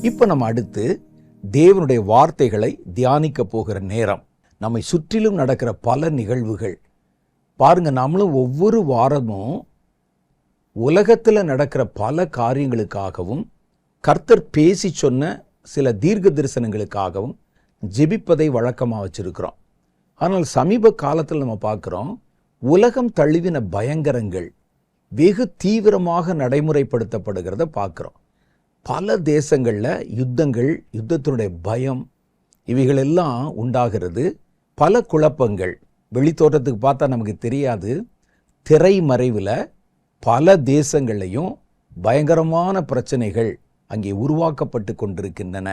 இப்போ நம்ம அடுத்து தேவனுடைய வார்த்தைகளை தியானிக்க போகிற நேரம். நம்மை சுற்றிலும் நடக்கிற பல நிகழ்வுகள் பாருங்க. நம்மளும் ஒவ்வொரு வாரமும் உலகத்தில் நடக்கிற பல காரியங்களுக்காகவும் கர்த்தர் பேசி சொன்ன சில தீர்க்க தரிசனங்களுக்காகவும் ஜெபிப்பதை வழக்கமாக வச்சிருக்கிறோம். ஆனால் சமீப காலத்தில் நம்ம பார்க்குறோம், உலகம் தழுவின பயங்கரங்கள் வெகு தீவிரமாக நடைமுறைப்படுத்தப்படுகிறத பார்க்குறோம். பல தேசங்களில் யுத்தங்கள், யுத்தத்தினுடைய பயம், இவைகளெல்லாம் உண்டாகிறது. பல குழப்பங்கள் வெளித்தோட்டத்துக்கு பார்த்தா நமக்கு தெரியாது. திரைமறைவில் பல தேசங்கள்லையும் பயங்கரமான பிரச்சனைகள் அங்கே உருவாக்கப்பட்டு கொண்டிருக்கின்றன.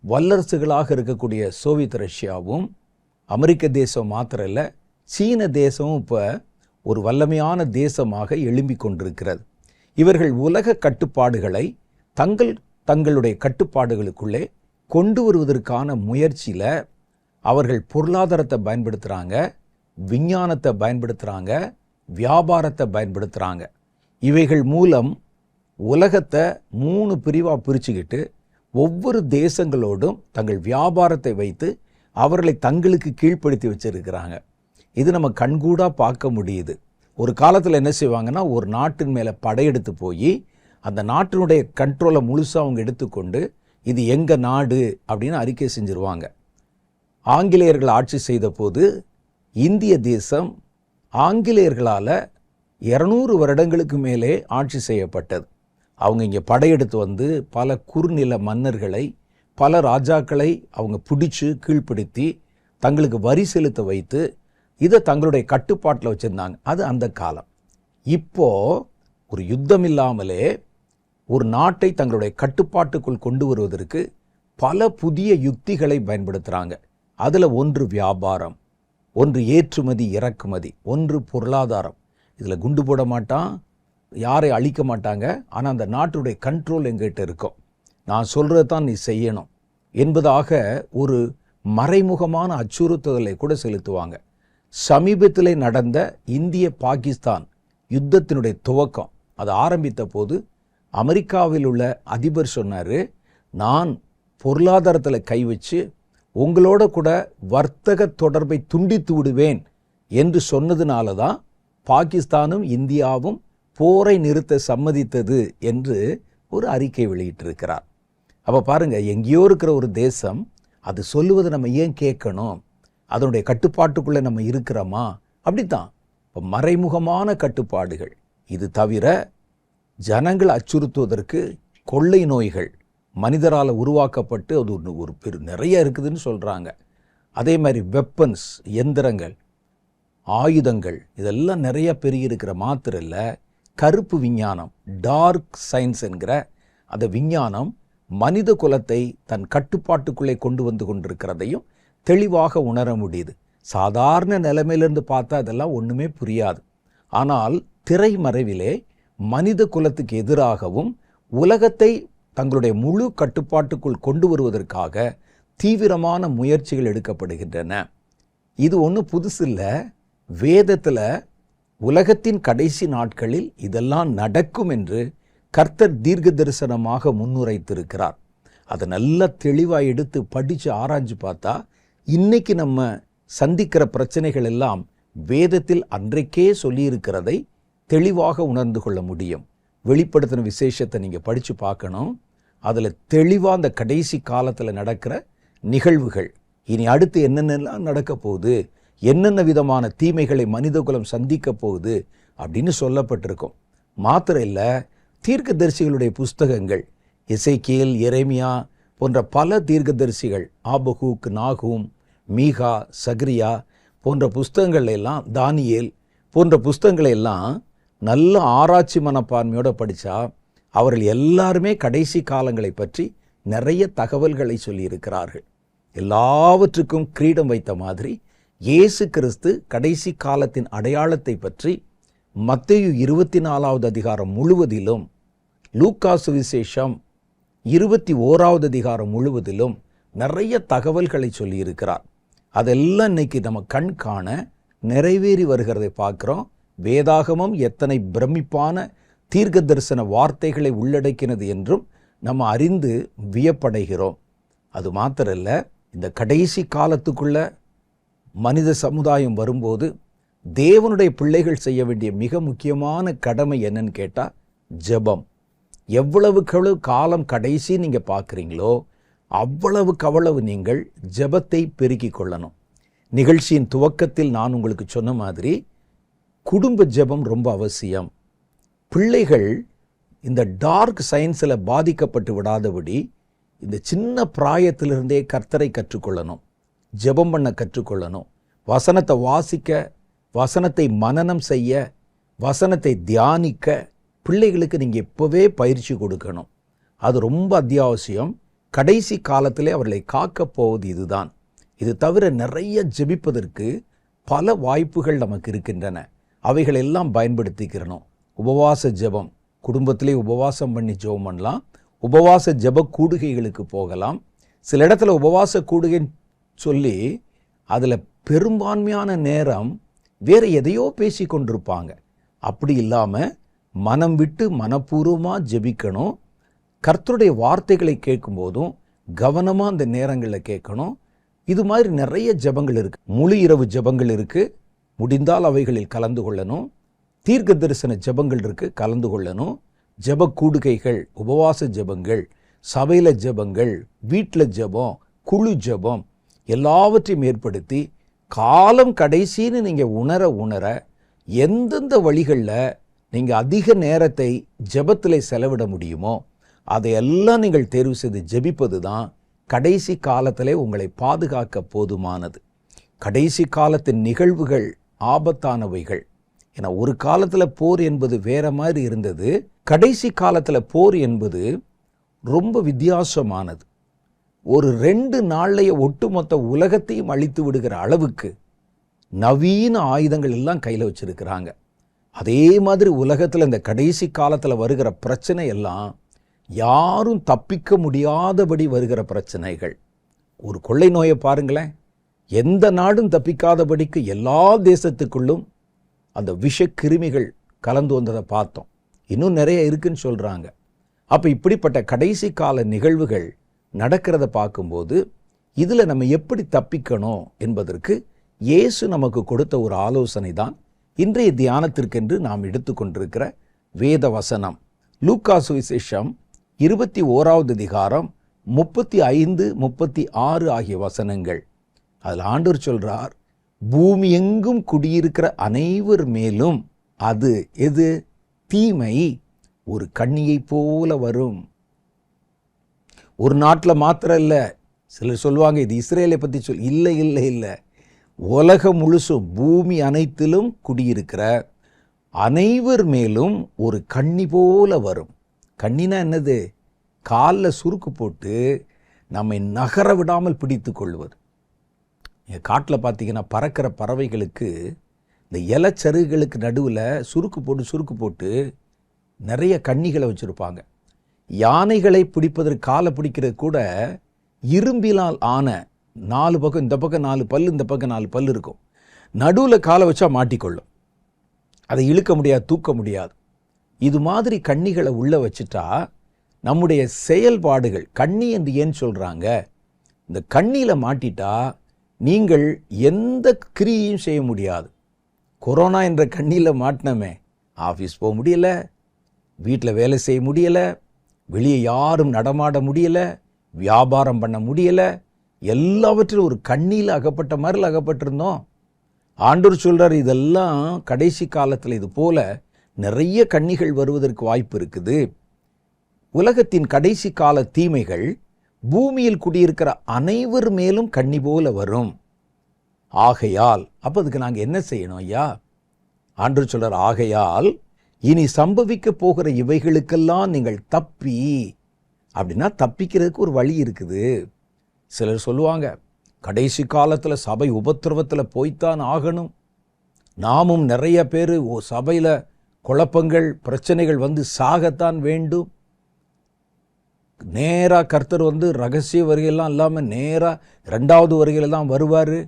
வல்லரசுகளாக இருக்கக்கூடிய சோவியத் ரஷ்யாவும் அமெரிக்க தேசம் மாத்திரம் இல்லை, சீன தேசமும் இப்போ ஒரு வல்லமையான தேசமாக எழும்பி கொண்டிருக்கிறது. இவர்கள் உலக கட்டுப்பாடுகளை தங்களுடைய கட்டுப்பாடுகளுக்குள்ளே கொண்டு வருவதற்கான முயற்சியில் அவர்கள் பொருளாதாரத்தை பயன்படுத்துகிறாங்க, விஞ்ஞானத்தை பயன்படுத்துகிறாங்க, வியாபாரத்தை பயன்படுத்துகிறாங்க. இவைகள் மூலம் உலகத்தை 3 பிரிவாக பிரிச்சுக்கிட்டு ஒவ்வொரு தேசங்களோடும் தங்கள் வியாபாரத்தை வைத்து அவர்களை தங்களுக்கு கீழ்ப்படுத்தி வச்சிருக்கிறாங்க. இது நம்ம கண்கூடாக பார்க்க முடியுது. ஒரு காலத்தில் என்ன செய்வாங்கன்னா, ஒரு நாட்டின் மேலே படையெடுத்து போய் அந்த நாட்டினுடைய கண்ட்ரோலை முழுசாக அவங்க எடுத்துக்கொண்டு இது எங்கள் நாடு அப்படின்னு அறிக்கை செஞ்சிருவாங்க. ஆங்கிலேயர்கள் ஆட்சி செய்த போது இந்திய தேசம் ஆங்கிலேயர்களால் 200 வருடங்களுக்கு மேலே ஆட்சி செய்யப்பட்டது. அவங்க இங்கே படையெடுத்து வந்து பல குறுநில மன்னர்களை, பல ராஜாக்களை அவங்க பிடிச்சு கீழ்ப்படுத்தி தங்களுக்கு வரி செலுத்த வைத்து இதை தங்களுடைய கட்டுப்பாட்டில் வச்சுருந்தாங்க. அது அந்த காலம். இப்போது ஒரு யுத்தம் இல்லாமலே ஒரு நாட்டை தங்களுடைய கட்டுப்பாட்டுக்குள் கொண்டு வருவதற்கு பல புதிய யுக்திகளை பயன்படுத்துகிறாங்க. அதில் ஒன்று வியாபாரம், ஒன்று ஏற்றுமதி இறக்குமதி, ஒன்று பொருளாதாரம். இதில் குண்டு போட மாட்டான், யாரை அழிக்க மாட்டாங்க, ஆனால் அந்த நாட்டுடைய கண்ட்ரோல் எங்கிட்ட இருக்கும், நான் சொல்கிறது தான் நீ செய்யணும் என்பதாக ஒரு மறைமுகமான அச்சுறுத்துதலை கூட செலுத்துவாங்க. சமீபத்தில் நடந்த இந்திய பாகிஸ்தான் யுத்தத்தினுடைய துவக்கம் அது ஆரம்பித்த போது அமெரிக்காவில் உள்ள அதிபர் சொன்னார், நான் பொருளாதாரத்தில் கை வச்சு உங்களோட கூட வர்த்தக தொடர்பை துண்டித்து விடுவேன் என்று சொன்னதுனால தான் பாகிஸ்தானும் இந்தியாவும் போரை நிறுத்த சம்மதித்தது என்று ஒரு அறிக்கை வெளியிட்டிருக்கிறார். அப்போ பாருங்க, எங்கேயோ இருக்கிற ஒரு தேசம் அது சொல்லுவதை நம்ம ஏன் கேட்கணும்? அதனுடைய கட்டுப்பாட்டுக்குள்ளே நம்ம இருக்கிறோமா? அப்படித்தான் இப்போ மறைமுகமான கட்டுப்பாடுகள். இது தவிர ஜனங்கள் அச்சுறுத்துவதற்கு கொள்ளை நோய்கள் மனிதரால் உருவாக்கப்பட்டு அது ஒரு நிறைய இருக்குதுன்னு சொல்கிறாங்க. அதே மாதிரி வெப்பன்ஸ், எந்திரங்கள், ஆயுதங்கள் இதெல்லாம் நிறைய பெருகி இருக்கிற மாத்திரம் இல்லை, கருப்பு விஞ்ஞானம், டார்க் சயின்ஸ் என்கிற அந்த விஞ்ஞானம் மனித குலத்தை தன் கட்டுப்பாட்டுக்குள்ளே கொண்டு வந்து கொண்டிருக்கிறதையும் தெளிவாக உணர முடியுது. சாதாரண நிலைமையிலிருந்து பார்த்தா இதெல்லாம் ஒன்றுமே புரியாது. ஆனால் திரைமறைவிலே மனித குலத்துக்கு எதிராகவும் உலகத்தை தங்களுடைய முழு கட்டுப்பாட்டுக்குள் கொண்டு வருவதற்காக தீவிரமான முயற்சிகள் எடுக்கப்படுகின்றன. இது ஒன்றும் புதுசு இல்லை. வேதத்தில் உலகத்தின் கடைசி நாட்களில் இதெல்லாம் நடக்கும் என்று கர்த்தர் தீர்க்க தரிசனமாக முன்னுரைத்திருக்கிறார். அதை நல்லா தெளிவாக எடுத்து படித்து ஆராய்ஞ்சு பார்த்தா இன்னைக்கு நம்ம சந்திக்கிற பிரச்சனைகள் எல்லாம் வேதத்தில் அன்றைக்கே சொல்லியிருக்கிறதை தெளிவாக உணர்ந்து கொள்ள முடியும். வெளிப்படுத்தின விசேஷத்தை நீங்கள் படித்து பார்க்கணும். அதில் தெளிவாக அந்த கடைசி காலத்தில் நடக்கிற நிகழ்வுகள், இனி அடுத்து என்னென்னலாம் நடக்க போகுது, என்னென்ன விதமான தீமைகளை மனிதகுலம் சந்திக்க போகுது அப்படின்னு சொல்லப்பட்டிருக்கும். மாத்திரம் இல்லை, தீர்க்கதரிசிகளுடைய புஸ்தகங்கள், எசேக்கியேல், எரேமியா போன்ற பல தீர்க்கதரிசிகள், ஆபகூக், நாகூம், மீகா, சகரியா போன்ற புஸ்தகங்கள் எல்லாம், தானியேல் போன்ற புஸ்தகங்களை எல்லாம் நல்ல ஆராய்ச்சி மனப்பான்மையோடு படித்தா அவர்கள் எல்லாருமே கடைசி காலங்களை பற்றி நிறைய தகவல்களை சொல்லியிருக்கிறார்கள். எல்லாவற்றுக்கும் கிரீடம் வைத்த மாதிரி இயேசு கிறிஸ்து கடைசி காலத்தின் அடையாளத்தை பற்றி மத்தேயு 24வது அதிகாரம் முழுவதிலும், லூக்கா சுவிசேஷம் 21வது அதிகாரம் முழுவதிலும் நிறைய தகவல்களை சொல்லியிருக்கிறார். அதெல்லாம் இன்னைக்கு நம்ம கண் காண நிறைவேறி வருகிறதை பார்க்குறோம். வேதாகமம் எத்தனை பிரமிப்பான தீர்க்க தரிசன வார்த்தைகளை உள்ளடக்கினது என்றும் நம்ம அறிந்து வியப்படைகிறோம். அது மாத்திரம் இல்லை, இந்த கடைசி காலத்துக்குள்ள மனித சமுதாயம் வரும்போது தேவனுடைய பிள்ளைகள் செய்ய வேண்டிய மிக முக்கியமான கடமை என்னன்னு கேட்டால் ஜெபம். எவ்வளவுக்கு காலம் கடைசி நீங்கள் பார்க்குறீங்களோ அவ்வளவு நீங்கள் ஜெபத்தை பெருக்கிக் கொள்ளணும். நிகழ்ச்சியின் துவக்கத்தில் நான் உங்களுக்கு சொன்ன மாதிரி குடும்ப ஜெபம் ரொம்ப அவசியம். பிள்ளைகள் இந்த டார்க் சயின்ஸில் பாதிக்கப்பட்டு விடாதபடி இந்த சின்ன பிராயத்திலிருந்தே கர்த்தரை கற்றுக்கொள்ளணும், ஜெபம் பண்ண கற்றுக்கொள்ளணும், வசனத்தை வாசிக்க, வசனத்தை மனனம் செய்ய, வசனத்தை தியானிக்க பிள்ளைகளுக்கு நீங்கள் எப்போவே பயிற்சி கொடுக்கணும். அது ரொம்ப அத்தியாவசியம். கடைசி காலத்திலே அவர்களை காக்கப் போவது இதுதான். இது தவிர நிறைய ஜெபிப்பதற்கு பல வாய்ப்புகள் நமக்கு இருக்கின்றன. அவைகள் எல்லாம் பயன்படுத்திக்கிறணும். உபவாச ஜெபம், குடும்பத்திலே உபவாசம் பண்ணி ஜெபம் பண்ணலாம். உபவாச ஜெப கூடுகைகளுக்கு போகலாம். சில இடத்துல உபவாச கூடுகைன்னு சொல்லி அதில் பெரும்பான்மையான நேரம் வேறு எதையோ பேசி கொண்டிருப்பாங்க. அப்படி இல்லாமல் மனம் விட்டு மனப்பூர்வமாக ஜெபிக்கணும். கர்த்தருடைய வார்த்தைகளை கேட்கும்போதும் கவனமாக அந்த நேரங்களில் கேட்கணும். இது மாதிரி நிறைய ஜெபங்கள் இருக்குது. முழு இரவு ஜெபங்கள் இருக்குது, முடிந்தால் அவைகளில் கலந்து கொள்ளணும். தீர்க்க தரிசன ஜெபங்கள் இருக்குது, கலந்து கொள்ளணும். ஜெப கூடுகைகள், உபவாச ஜெபங்கள், சபையில் ஜெபங்கள், வீட்டில் ஜெபம், குழு ஜெபம் எல்லாவற்றையும் ஏற்படுத்தி காலம் கடைசின்னு நீங்கள் உணர எந்தெந்த வழிகளில் நீங்கள் அதிக நேரத்தை ஜெபத்திலே செலவிட முடியுமோ அதையெல்லாம் நீங்கள் தேர்வு செய்து ஜெபிப்பது தான் கடைசி காலத்திலே உங்களை பாதுகாக்க போதுமானது. கடைசி காலத்தின் நிகழ்வுகள் ஆபத்தானவைகள். ஏன்னா ஒரு காலத்தில் போர் என்பது வேற மாதிரி இருந்தது. கடைசி காலத்தில் போர் என்பது ரொம்ப வித்தியாசமானது. ஒரு 2 நாள்லையே ஒட்டுமொத்த உலகத்தையும் அழித்து விடுகிற அளவுக்கு நவீன ஆயுதங்கள் எல்லாம் கையில் வச்சிருக்கிறாங்க. அதே மாதிரி உலகத்தில் இந்த கடைசி காலத்தில் வருகிற பிரச்சனை எல்லாம் யாரும் தப்பிக்க முடியாதபடி வருகிற பிரச்சனைகள். ஒரு கொள்ளை நோயை பாருங்களேன், எந்த நாடும் தப்பிக்காதபடிக்கு எல்லா தேசத்துக்குள்ளும் அந்த விஷ கிருமிகள் கலந்து வந்ததை பார்த்தோம். இன்னும் நிறைய இருக்குன்னு சொல்கிறாங்க. அப்போ இப்படிப்பட்ட கடைசி கால நிகழ்வுகள் நடக்கிறத பார்க்கும்போது இதில் நம்ம எப்படி தப்பிக்கணும் என்பதற்கு இயேசு நமக்கு கொடுத்த ஒரு ஆலோசனை தான் இன்றைய தியானத்திற்கென்று நாம் எடுத்துக்கொண்டிருக்கிற வேத வசனம். லூக்கா சுவிசேஷம் 21வது அதிகாரம் 35, 36 ஆகிய வசனங்கள். அதில் ஆண்டவர் சொல்றார், பூமி எங்கும் குடியிருக்கிற அனைவர் மேலும் அது எது தீமை ஒரு கண்ணியை போல வரும். ஒரு நாட்டில் மாத்திரம் இல்லை. சிலர் சொல்லுவாங்க இது இஸ்ரேலை பற்றி இல்லை இல்லை இல்லை, உலகம் முழுசும் பூமி அனைத்திலும் குடியிருக்கிற அனைவர் மேலும் ஒரு கண்ணி போல வரும். கண்ணினா என்னது? காலில் சுருக்கு போட்டு நம்மை நகர விடாமல் பிடித்து கொள்வது. காட்டில் பார்த்தீங்கன்னா பறக்கிற பறவைகளுக்கு இந்த இலச்சருகுகளுக்கு நடுவில் சுருக்கு போட்டு நிறைய கண்ணிகளை வச்சுருப்பாங்க. யானைகளை பிடிப்பதற்கு காலை பிடிக்கிறது கூட இரும்பினால் ஆன 4 பக்கம், இந்த பக்கம் 4 பல், இந்த பக்கம் 4 பல் இருக்கும். நடுவில் காலை வச்சா மாட்டிக்கொள்ளும். அதை இழுக்க முடியாது, தூக்க முடியாது. இது மாதிரி கண்ணிகளை உள்ள வச்சுட்டா நம்முடைய செயல்பாடுகள், கண்ணி என்று ஏன் சொல்கிறாங்க, இந்த கண்ணியில் மாட்டிட்டா நீங்கள் எந்த கிரியையும் செய்ய முடியாது. கொரோனா என்ற கண்ணியில் மாட்டினமே, ஆஃபீஸ் போக முடியலை, வீட்டில் வேலை செய்ய முடியலை, வெளியே யாரும் நடமாட முடியலை, வியாபாரம் பண்ண முடியலை, எல்லாவற்றிலும் ஒரு கண்ணியில் அகப்பட்ட மாதிரி அகப்பட்டிருந்தோம். ஆண்டவர் சொல்கிறார், இதெல்லாம் கடைசி காலத்தில் இது போல நிறைய கண்ணிகள் வருவதற்கு வாய்ப்பு இருக்குது. உலகத்தின் கடைசி கால தீமைகள் பூமியில் குடியிருக்கிற அனைவர் மேலும் கண்ணி போல வரும். ஆகையால், அப்போ அதுக்கு நாங்கள் என்ன செய்யணும் ஐயா? ஆண்டவர் சொல்கிறார், ஆகையால் இனி சம்பவிக்க போகிற இவைகளுக்கெல்லாம் நீங்கள் தப்பி. அப்படின்னா தப்பிக்கிறதுக்கு ஒரு வழி இருக்குது. சிலர் சொல்லுவாங்க, கடைசி காலத்தில் சபை உபத்திரவத்தில் போய்த்தான் ஆகணும். நாமும் நிறைய பேர் சபையில் குழப்பங்கள் பிரச்சனைகள் வந்து சாகத்தான் வேண்டும். நேராக கர்த்தர் வந்து ரகசிய வருகையெல்லாம் இல்லாமல் நேராக 2வது வருகையில் தான் வருவார்.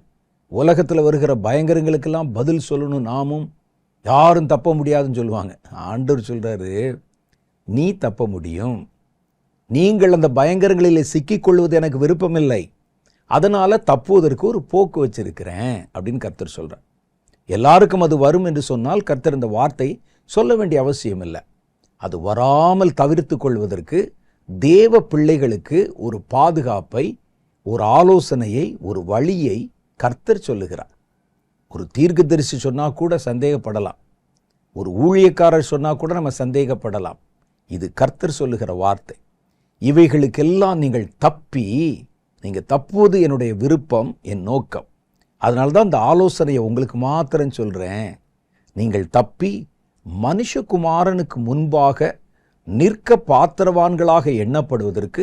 உலகத்தில் வருகிற பயங்கரங்களுக்கெல்லாம் பதில் சொல்லணும். நாமும் யாரும் தப்ப முடியாதுன்னு சொல்லுவாங்க. ஆண்டவர் சொல்கிறாரு, நீ தப்ப முடியும். நீங்கள் அந்த பயங்கரங்களிலே சிக்கிக்கொள்வது எனக்கு விருப்பமில்லை, அதனால தப்புவதற்கு ஒரு போக்கு வச்சிருக்கிறேன் அப்படின்னு கர்த்தர் சொல்றார். எல்லாருக்கும் அது வரும் என்று சொன்னால் கர்த்தர் இந்த வார்த்தை சொல்ல வேண்டிய அவசியம் இல்லை. அது வராமல் தவிர்த்து கொள்வதற்கு தேவ பிள்ளைகளுக்கு ஒரு பாதுகாப்பை, ஒரு ஆலோசனையை, ஒரு வழியை கர்த்தர் சொல்லுகிறார். ஒரு தீர்க்கதரிசி சொன்னா கூட சந்தேகப்படலாம், ஒரு ஊழியக்காரர் சொன்னா கூட நம்ம சந்தேகப்படலாம். இது கர்த்தர் சொல்லுகிற வார்த்தை. இவைகளுக்கெல்லாம் நீங்கள் தப்புவது என்னுடைய விருப்பம், என் நோக்கம். அதனால்தான் இந்த ஆலோசனையை உங்களுக்கு மாத்திரம் சொல்றேன். நீங்கள் தப்பி மனுஷகுமாரனுக்கு முன்பாக நிற்க பாத்திரவான்களாக எண்ணப்படுவதற்கு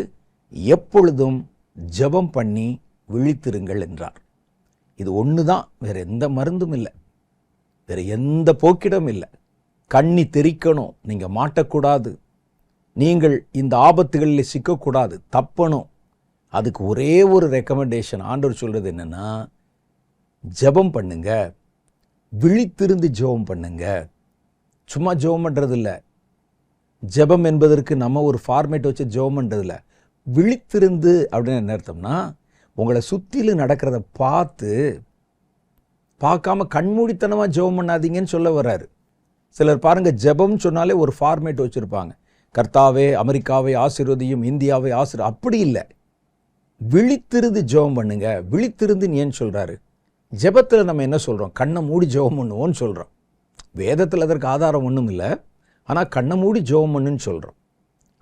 எப்பொழுதும் ஜெபம் பண்ணி விழித்திருங்கள் என்றார். இது ஒண்ணுதான், வேற எந்த மருந்தும் இல்லை, வேற எந்த போக்கிடம் இல்லை. கண்ணி தெரிக்கணும், நீங்க மாட்டக்கூடாது, நீங்கள் இந்த ஆபத்துகளில் சிக்கக்கூடாது, தப்பணும். அதுக்கு ஒரே ஒரு ரெக்கமெண்டேஷன் ஆண்டவர் சொல்றது என்னன்னா, ஜெபம் பண்ணுங்க, விழித்திருந்து ஜெபம் பண்ணுங்க. சும்மா ஜெபம் பண்றது இல்லை. ஜெபம் என்பதற்கு நம்ம ஒரு ஃபார்மேட் வச்சு ஜெபம் பண்றது இல்லை. விழித்திருந்து அப்படின்னு என்ன அர்த்தம்னா, உங்களை சுற்றிலும் நடக்கிறத பார்க்காம கண்மூடித்தனமா ஜெபம் பண்ணாதீங்கன்னு சொல்ல வர்றாரு. சிலர் பாருங்க, ஜெபம் சொன்னாலே ஒரு ஃபார்மேட் வச்சிருப்பாங்க. கர்த்தாவே அமெரிக்காவை ஆசீர்வதியும், இந்தியாவை அப்படி இல்லை. விழித்திருந்து ஜெபம் பண்ணுங்க. விழித்திருந்து ஏன் சொல்றாரு? ஜெபத்தில் நம்ம என்ன சொல்றோம்? கண்ணை மூடி ஜெபம் பண்ணுவோன்னு சொல்றோம். வேதத்தில் அதற்கு ஆதாரம் ஒன்றும் இல்லை, ஆனால் கண்ணை மூடி ஜெபம் பண்ணுன்னு சொல்றோம்.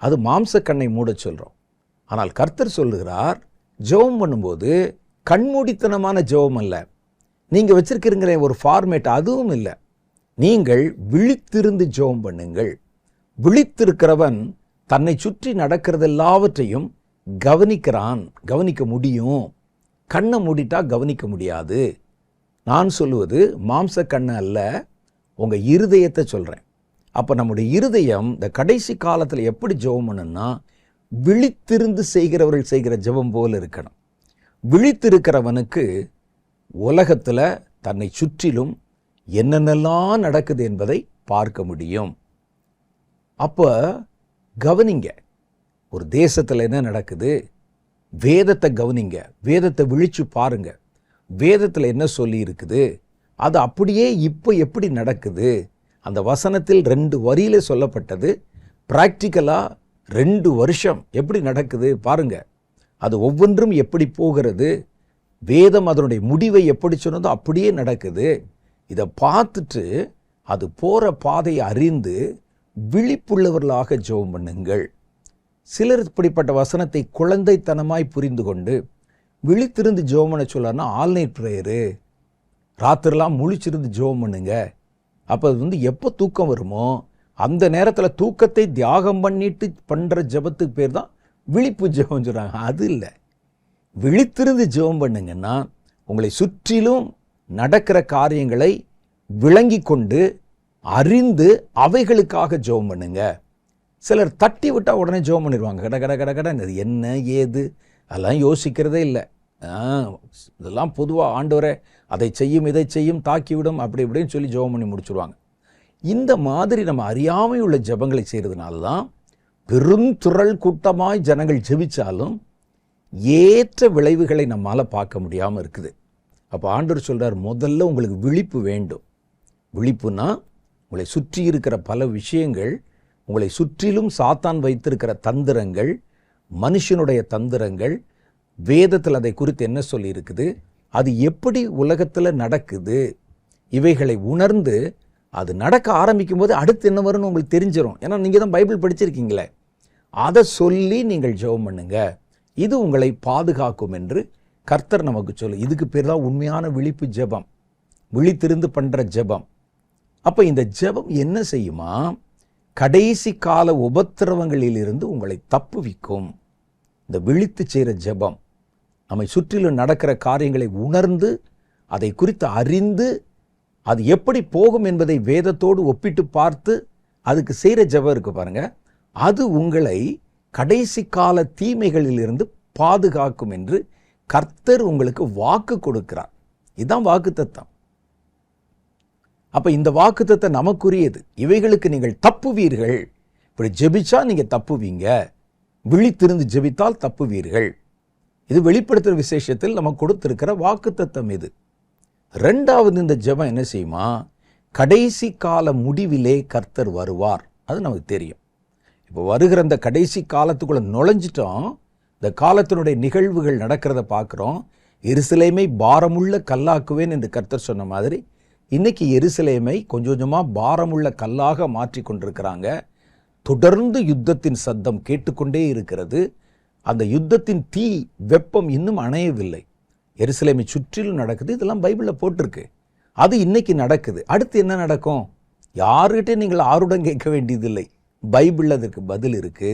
அது மாம்ச கண்ணை மூட சொல்றோம். ஆனால் கர்த்தர் சொல்லுகிறார், ஜெபம் பண்ணும்போது கண்மூடித்தனமான ஜெபம் அல்ல, நீங்க வச்சிருக்கிறீங்களே ஒரு ஃபார்மேட், அதுவும் இல்லை. நீங்கள் விழித்திருந்து ஜெபம் பண்ணுங்கள். விழித்திருக்கிறவன் தன்னை சுற்றி நடக்கிறது எல்லாவற்றையும் கவனிக்கிறான், கவனிக்க முடியும். கண்ணை மூடிட்டா கவனிக்க முடியாது. நான் சொல்லுவது மாம்ச கண்ணை அல்ல, உங்க இருதயத்தை சொல்றேன். அப்ப நம்முடைய இருதயம் இந்த கடைசி காலத்தில் எப்படி ஜெபம் பண்ணணும்னா, விழித்திருந்து செய்கிறவர்கள் செய்கிற ஜெபம் போல இருக்கணும். விழித்திருக்கிறவனுக்கு உலகத்தில் தன்னை சுற்றிலும் என்னென்னலாம் நடக்குது என்பதை பார்க்க முடியும். அப்போ கவனிங்க, ஒரு தேசத்தில் என்ன நடக்குது, வேதத்தை கவனிங்க, வேதத்தை விழிச்சு பாருங்க. வேதத்தில் என்ன சொல்லி இருக்குது, அது அப்படியே இப்போ எப்படி நடக்குது. அந்த வசனத்தில் 2 வரியில சொல்லப்பட்டது பிராக்டிக்கலாக 2 வருஷம் எப்படி நடக்குது பாருங்க. அது ஒவ்வொன்றும் எப்படி போகிறது, வேதம் அதனுடைய முடிவை எப்படி சொன்னதோ அப்படியே நடக்குது. இதை பார்த்துட்டு அது போகிற பாதையை அறிந்து விழிப்புள்ளவர்களாக ஜெபம் பண்ணுங்கள். சிலர் இப்படிப்பட்ட வசனத்தை குழந்தைத்தனமாய் புரிந்து கொண்டு விழித்திருந்து ஜெபம் பண்ண சொல்லனா ஆல் நைட் ப்ரேயரு, ராத்திரிலாம் முழிச்சிருந்து ஜெபம் பண்ணுங்க. அப்போ அது எப்போ தூக்கம் வருமோ அந்த நேரத்தில் தூக்கத்தை தியாகம் பண்ணிட்டு பண்ணுற ஜெபத்துக்கு பேர் தான் விழிப்பு ஜெபம் சொல்கிறாங்க. அது இல்லை. விழித்திருந்து ஜெபம் பண்ணுங்கன்னா உங்களை சுற்றிலும் நடக்கிற காரியங்களை விளங்கி கொண்டு அறிந்து அவைகளுக்காக ஜெபம் பண்ணுங்க. சிலர் தட்டி விட்டால் உடனே ஜெபம் பண்ணிடுவாங்க. கட அது என்ன ஏது அதெல்லாம் யோசிக்கிறதே இல்லை. இதெல்லாம் பொதுவாக ஆண்டவரே அதை செய்யும் இதை செய்யும் தாக்கிவிடும் அப்படி இப்படின்னு சொல்லி ஜெபம் பண்ணி முடிச்சுடுவாங்க. இந்த மாதிரி நம்ம அறியாமை உள்ள ஜெபங்களை செய்கிறதுனால தான் பெருந்திரள் கூட்டமாய் ஜனங்கள் ஜெபிச்சாலும் ஏற்ற விளைவுகளை நம்மால் பார்க்க முடியாமல் இருக்குது. அப்போ ஆண்டவர் சொல்கிறார், முதல்ல உங்களுக்கு விழிப்பு வேண்டும். விழிப்புனா உங்களை சுற்றி இருக்கிற பல விஷயங்கள், உங்களை சுற்றிலும் சாத்தான் வைத்திருக்கிற தந்திரங்கள், மனுஷனுடைய தந்திரங்கள், வேதத்தில் அதை குறித்து என்ன சொல்லி இருக்குது, அது எப்படி உலகத்தில் நடக்குது, இவைகளை உணர்ந்து அது நடக்க ஆரம்பிக்கும் போது அடுத்து என்ன வரும்னு உங்களுக்கு தெரிஞ்சிடும். ஏன்னா நீங்கள் தான் பைபிள் படிச்சிருக்கீங்களே. அதை சொல்லி நீங்கள் ஜெபம் பண்ணுங்க, இது உங்களை பாதுகாக்கும் என்று கர்த்தர் நமக்கு சொல்லு. இதுக்கு பேர் தான் உண்மையான விழிப்பு ஜெபம், விழித்திருந்து பண்ணுற ஜெபம். அப்போ இந்த ஜெபம் என்ன செய்யுமா, கடைசி கால உபத்திரவங்களிலிருந்து உங்களை தப்புவிக்கும். இந்த விழித்து செய்கிற ஜெபம் நம்மை சுற்றிலும் நடக்கிற காரியங்களை உணர்ந்து அதை குறித்து அறிந்து அது எப்படி போகும் என்பதை வேதத்தோடு ஒப்பிட்டு பார்த்து அதுக்கு செய்கிற ஜெபம் இருக்கு பாருங்க, அது உங்களை கடைசி கால தீமைகளிலிருந்து பாதுகாக்கும் என்று கர்த்தர் உங்களுக்கு வாக்கு கொடுக்கிறார். இதுதான் வாக்குத்தத்தம். அப்ப இந்த வாக்குத்தத்தம் நமக்குரியது. இவைகளுக்கு நீங்கள் தப்புவீர்கள். இப்படி ஜெபிச்சா நீங்க தப்புவீங்க. விழித்திருந்து ஜெபித்தால் தப்புவீர்கள். இது வெளிப்படுத்துகிற விசேஷத்தில் நமக்கு கொடுத்திருக்கிற வாக்குத்தத்தம் இது. ரெண்டாவது, இந்த ஜெபம் என்ன செய்யுமா, கடைசி கால முடிவிலே கர்த்தர் வருவார். அது நமக்கு தெரியும். இப்போ வருகிற இந்த கடைசி காலத்துக்குள்ள நுழைஞ்சிட்டோம். இந்த காலத்தினுடைய நிகழ்வுகள் நடக்கிறத பார்க்குறோம். எருசலேமை பாரமுள்ள கல்லாக்குவேன் என்று கர்த்தர் சொன்ன மாதிரி இன்னைக்கு எருசலேமை கொஞ்சம் கொஞ்சமாக பாரமுள்ள கல்லாக மாற்றி கொண்டிருக்கிறாங்க. தொடர்ந்து யுத்தத்தின் சத்தம் கேட்டுக்கொண்டே இருக்கிறது. அந்த யுத்தத்தின் தீ வெப்பம் இன்னும் அணையவில்லை. எருசலேமை சுற்றிலும் நடக்குது. இதெல்லாம் பைபிளில் போட்டிருக்கு. அது இன்னைக்கு நடக்குது. அடுத்து என்ன நடக்கும்? யாருகிட்டே நீங்கள் ஆருடன் கேட்க வேண்டியதில்லை. பைபிளில் அதற்கு பதில் இருக்கு.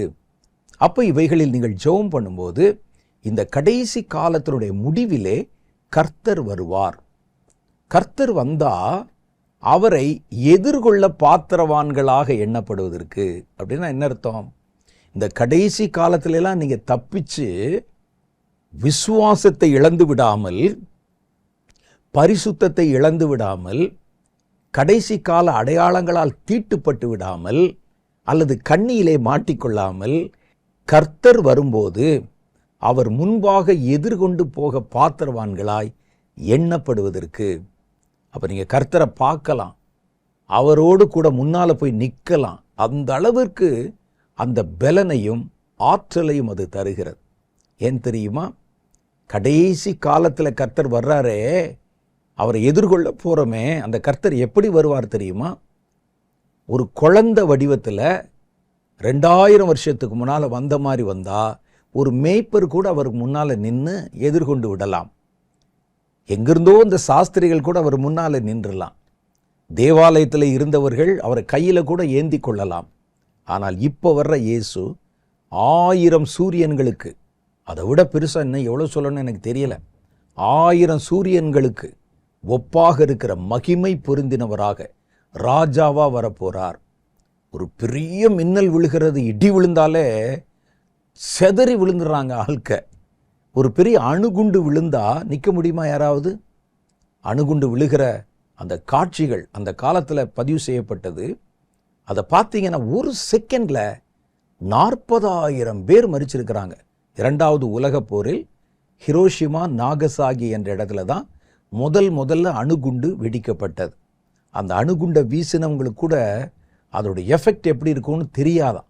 அப்போ இவைகளில் நீங்கள் ஜெபம் பண்ணும்போது இந்த கடைசி காலத்தினுடைய முடிவிலே கர்த்தர் வருவார். கர்த்தர் வந்தா அவரை எதிர்கொள்ள பாத்திரவான்களாக எண்ணப்படுவதற்கு. அப்படின்னா என்ன அர்த்தம்? இந்த கடைசி காலத்திலெல்லாம் நீங்கள் தப்பிச்சு விசுவாசத்தை இழந்து விடாமல், பரிசுத்தத்தை இழந்து விடாமல், கடைசி கால அடையாளங்களால் தீட்டுப்பட்டு விடாமல், அல்லது கண்ணியிலே மாட்டிக்கொள்ளாமல், கர்த்தர் வரும்போது அவர் முன்பாக எதிர்கொண்டு போக பாத்திரவான்களாய் எண்ணப்படுவதற்கு. அப்போ நீங்கள் கர்த்தரை பார்க்கலாம், அவரோடு கூட முன்னால் போய் நிற்கலாம். அந்த அளவிற்கு அந்த பலனையும் ஆற்றலையும் அது தருகிறது. ஏன் தெரியுமா? கடைசி காலத்தில் கர்த்தர் வர்றாரே, அவரை எதிர்கொள்ள போகிறோமே, அந்த கர்த்தர் எப்படி வருவார் தெரியுமா? ஒரு குழந்தை வடிவத்தில் 2000 வருஷத்துக்கு முன்னால் வந்த மாதிரி வந்தால் ஒரு மேய்ப்பர் கூட அவருக்கு முன்னால் நின்று எதிர்கொண்டு விடலாம். எங்கிருந்தோ இந்த சாஸ்திரிகள் கூட அவர் முன்னால் நின்றுலாம். தேவாலயத்தில் இருந்தவர்கள் அவரை கையில் கூட ஏந்தி கொள்ளலாம். ஆனால் இப்போ வர்ற இயேசு 1000 சூரியன்களுக்கு, அதை விட பெருசாக இன்னும் எவ்வளோ சொல்லணும்னு எனக்கு தெரியலை, 1000 சூரியன்களுக்கு ஒப்பாக இருக்கிற மகிமை பொருந்தினவராக ராஜாவாக வரப்போகிறார். ஒரு பெரிய மின்னல் விழுகிறது, இடி விழுந்தாலே செதறி விழுந்துடுறாங்க ஆள்க. ஒரு பெரிய அணுகுண்டு விழுந்தா நிற்க முடியுமா யாராவது? அணுகுண்டு விழுகிற அந்த காட்சிகள் அந்த காலத்தில் பதிவு செய்யப்பட்டது. அதை பார்த்தீங்கன்னா ஒரு செகண்டில் 40,000 பேர் மரிச்சிருக்கிறாங்க. 2வது உலகப் போரில் ஹிரோஷிமா நாகசாகி என்ற இடத்துல தான் முதல்ல அணுகுண்டு வெடிக்கப்பட்டது. அந்த அணுகுண்டை வீசினவங்களுக்கு கூட அதோடைய எஃபெக்ட் எப்படி இருக்கும்னு தெரியாதான்.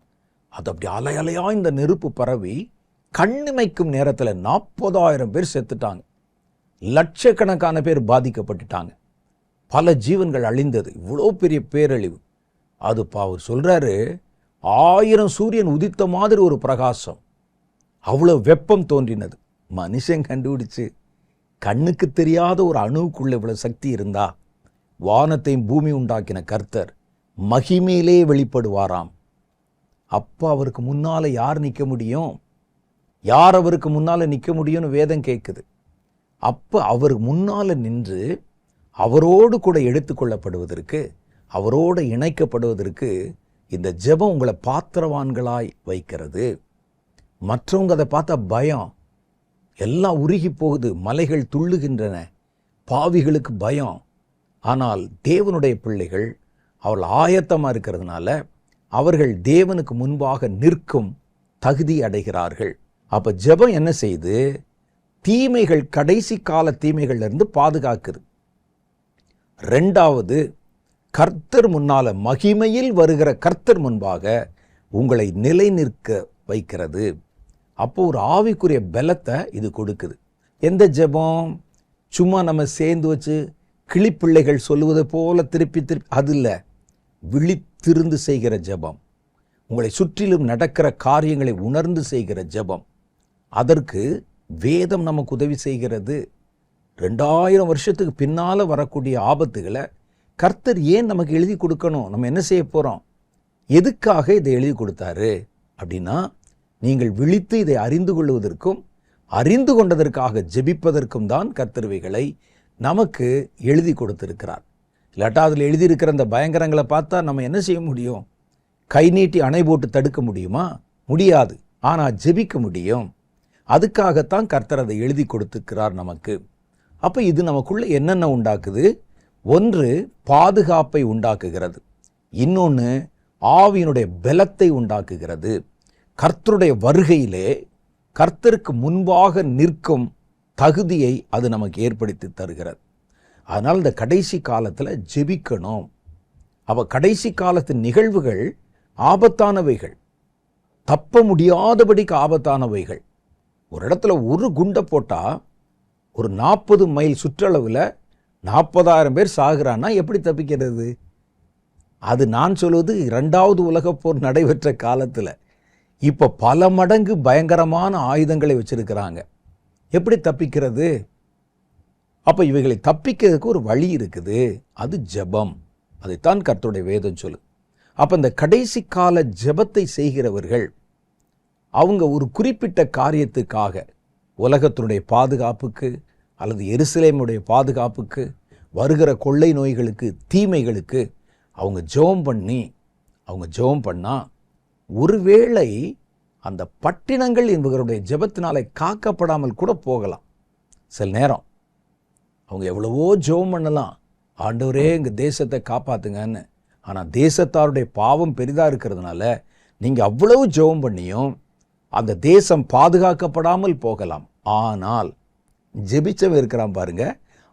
அது அப்படி அலையலையாக இந்த நெருப்பு பரவி கண்ணிமைக்கும் நேரத்தில் 40,000 பேர் செத்துட்டாங்க. லட்சக்கணக்கான பேர் பாதிக்கப்பட்டுட்டாங்க. பல ஜீவன்கள் அழிந்தது. இவ்வளோ பெரிய பேரழிவு. அது அவர் சொல்கிறாரு, 1000 சூரியன் உதித்த மாதிரி ஒரு பிரகாசம், அவ்வளோ வெப்பம் தோன்றினது. மனுஷன் கண்டுபிடிச்சு கண்ணுக்கு தெரியாத ஒரு அணுவுக்குள்ள இவ்வளோ சக்தி இருந்தா, வானத்தையும் பூமி உண்டாக்கின கர்த்தர் மகிமையிலே வெளிப்படுவாராம். அப்போ அவருக்கு முன்னால் யார் நிற்க முடியும்? யார் அவருக்கு முன்னால் நிற்க முடியும்னு வேதம் கேட்குது. அப்போ அவர் முன்னால் நின்று அவரோடு கூட எடுத்துக்கொள்ளப்படுவதற்கு, அவரோடு இணைக்கப்படுவதற்கு இந்த ஜெபம் உங்களை பாத்திரவான்களாய் வைக்கிறது. மற்றவங்க அதை பார்த்தா பயம், எல்லாம் உருகி போகுது, மலைகள் துள்ளுகின்றன, பாவிகளுக்கு பயம். ஆனால் தேவனுடைய பிள்ளைகள் அவர்கள் ஆயத்தமாக இருக்கிறதுனால அவர்கள் தேவனுக்கு முன்பாக நிற்கும் தகுதி அடைகிறார்கள். அப்போ ஜெபம் என்ன செய்து? தீமைகள், கடைசி கால தீமைகள்லேருந்து பாதுகாக்குது. 2வது, கர்த்தர் முன்னால், மகிமையில் வருகிற கர்த்தர் முன்பாக உங்களை நிலை நிற்க வைக்கிறது. அப்போ ஒரு ஆவிக்குரிய பலத்தை இது கொடுக்குது. எந்த ஜெபம்? சும்மா நம்ம சேர்ந்து வச்சு கிளிப்பிள்ளைகள் சொல்லுவது போல திருப்பி அது இல்லை. விழித்திருந்து செய்கிற ஜெபம், உங்களை சுற்றிலும் நடக்கிற காரியங்களை உணர்ந்து செய்கிற ஜெபம். அதற்கு வேதம் நமக்கு உதவி செய்கிறது. 2000 வருஷத்துக்கு பின்னால் வரக்கூடிய ஆபத்துகளை கர்த்தர் ஏன் நமக்கு எழுதி கொடுக்கணும்? நம்ம என்ன செய்ய போகிறோம்? எதுக்காக இதை எழுதி கொடுத்தாரு அப்படின்னா, நீங்கள் விழித்து இதை அறிந்து கொள்வதற்கும் அறிந்து கொண்டதற்காக ஜெபிப்பதற்கும் தான் கர்த்தர்வைகளை நமக்கு எழுதி கொடுத்திருக்கிறார். இல்லாட்டா அதில் எழுதியிருக்கிற அந்த பயங்கரங்களை பார்த்தா நம்ம என்ன செய்ய முடியும்? கை நீட்டி அணை போட்டு தடுக்க முடியுமா? முடியாது. ஆனால் ஜெபிக்க முடியும். அதுக்காகத்தான் கர்த்தர் அதை எழுதி கொடுத்துக்கிறார் நமக்கு. அப்போ இது நமக்குள்ள என்னென்ன உண்டாக்குது? ஒன்று, பாதுகாப்பை உண்டாக்குகிறது. இன்னொன்று, ஆவியினுடைய பலத்தை உண்டாக்குகிறது. கர்த்தருடைய வருகையிலே கர்த்தருக்கு முன்பாக நிற்கும் தகுதியை அது நமக்கு ஏற்படுத்தி தருகிறது. அதனால் இந்த கடைசி காலத்தில் ஜெபிக்கணும். கடைசி காலத்து நிகழ்வுகள் ஆபத்தானவைகள், தப்ப முடியாதபடிக்கு ஆபத்தானவைகள். ஒரு இடத்துல ஒரு குண்டை போட்டால் ஒரு 40 மைல் சுற்றளவில் 40,000 பேர் சாகுறான்னா எப்படி தப்பிக்கிறது? அது நான் சொல்வது 2வது உலகப் போர் நடைபெற்ற காலத்தில். இப்போ பல மடங்கு பயங்கரமான ஆயுதங்களை வச்சிருக்கிறாங்க. எப்படி தப்பிக்கிறது? அப்போ இவைகளை தப்பிக்கிறதுக்கு ஒரு வழி இருக்குது, அது ஜெபம். அதைத்தான் கர்த்தருடைய வேதம் சொல்லு. அப்போ இந்த கடைசி கால ஜெபத்தை செய்கிறவர்கள் அவங்க ஒரு குறிப்பிட்ட காரியத்துக்காக, உலகத்தினுடைய பாதுகாப்புக்கு அல்லது எருசலேமுடைய பாதுகாப்புக்கு, வருகிற கொள்ளை நோய்களுக்கு, தீமைகளுக்கு அவங்க ஜெபம் பண்ணா ஒருவேளை அந்த பட்டினங்கள் இவர்களுடைய ஜெபத்தினாலே காக்கப்படாமல் கூட போகலாம். சில நேரம் அவங்க எவ்வளவோ ஜெபம் பண்ணலாம், ஆண்டவரே எங்கள் தேசத்தை காப்பாத்துங்கன்னு. ஆனால் தேசத்தாருடைய பாவம் பெரிதாக இருக்கிறதுனால நீங்கள் அவ்வளவு ஜெபம் பண்ணியும் அந்த தேசம் பாதுகாக்கப்படாமல் போகலாம். ஆனால் ஜெபிச்சவன் இருக்கிறான் பாருங்க,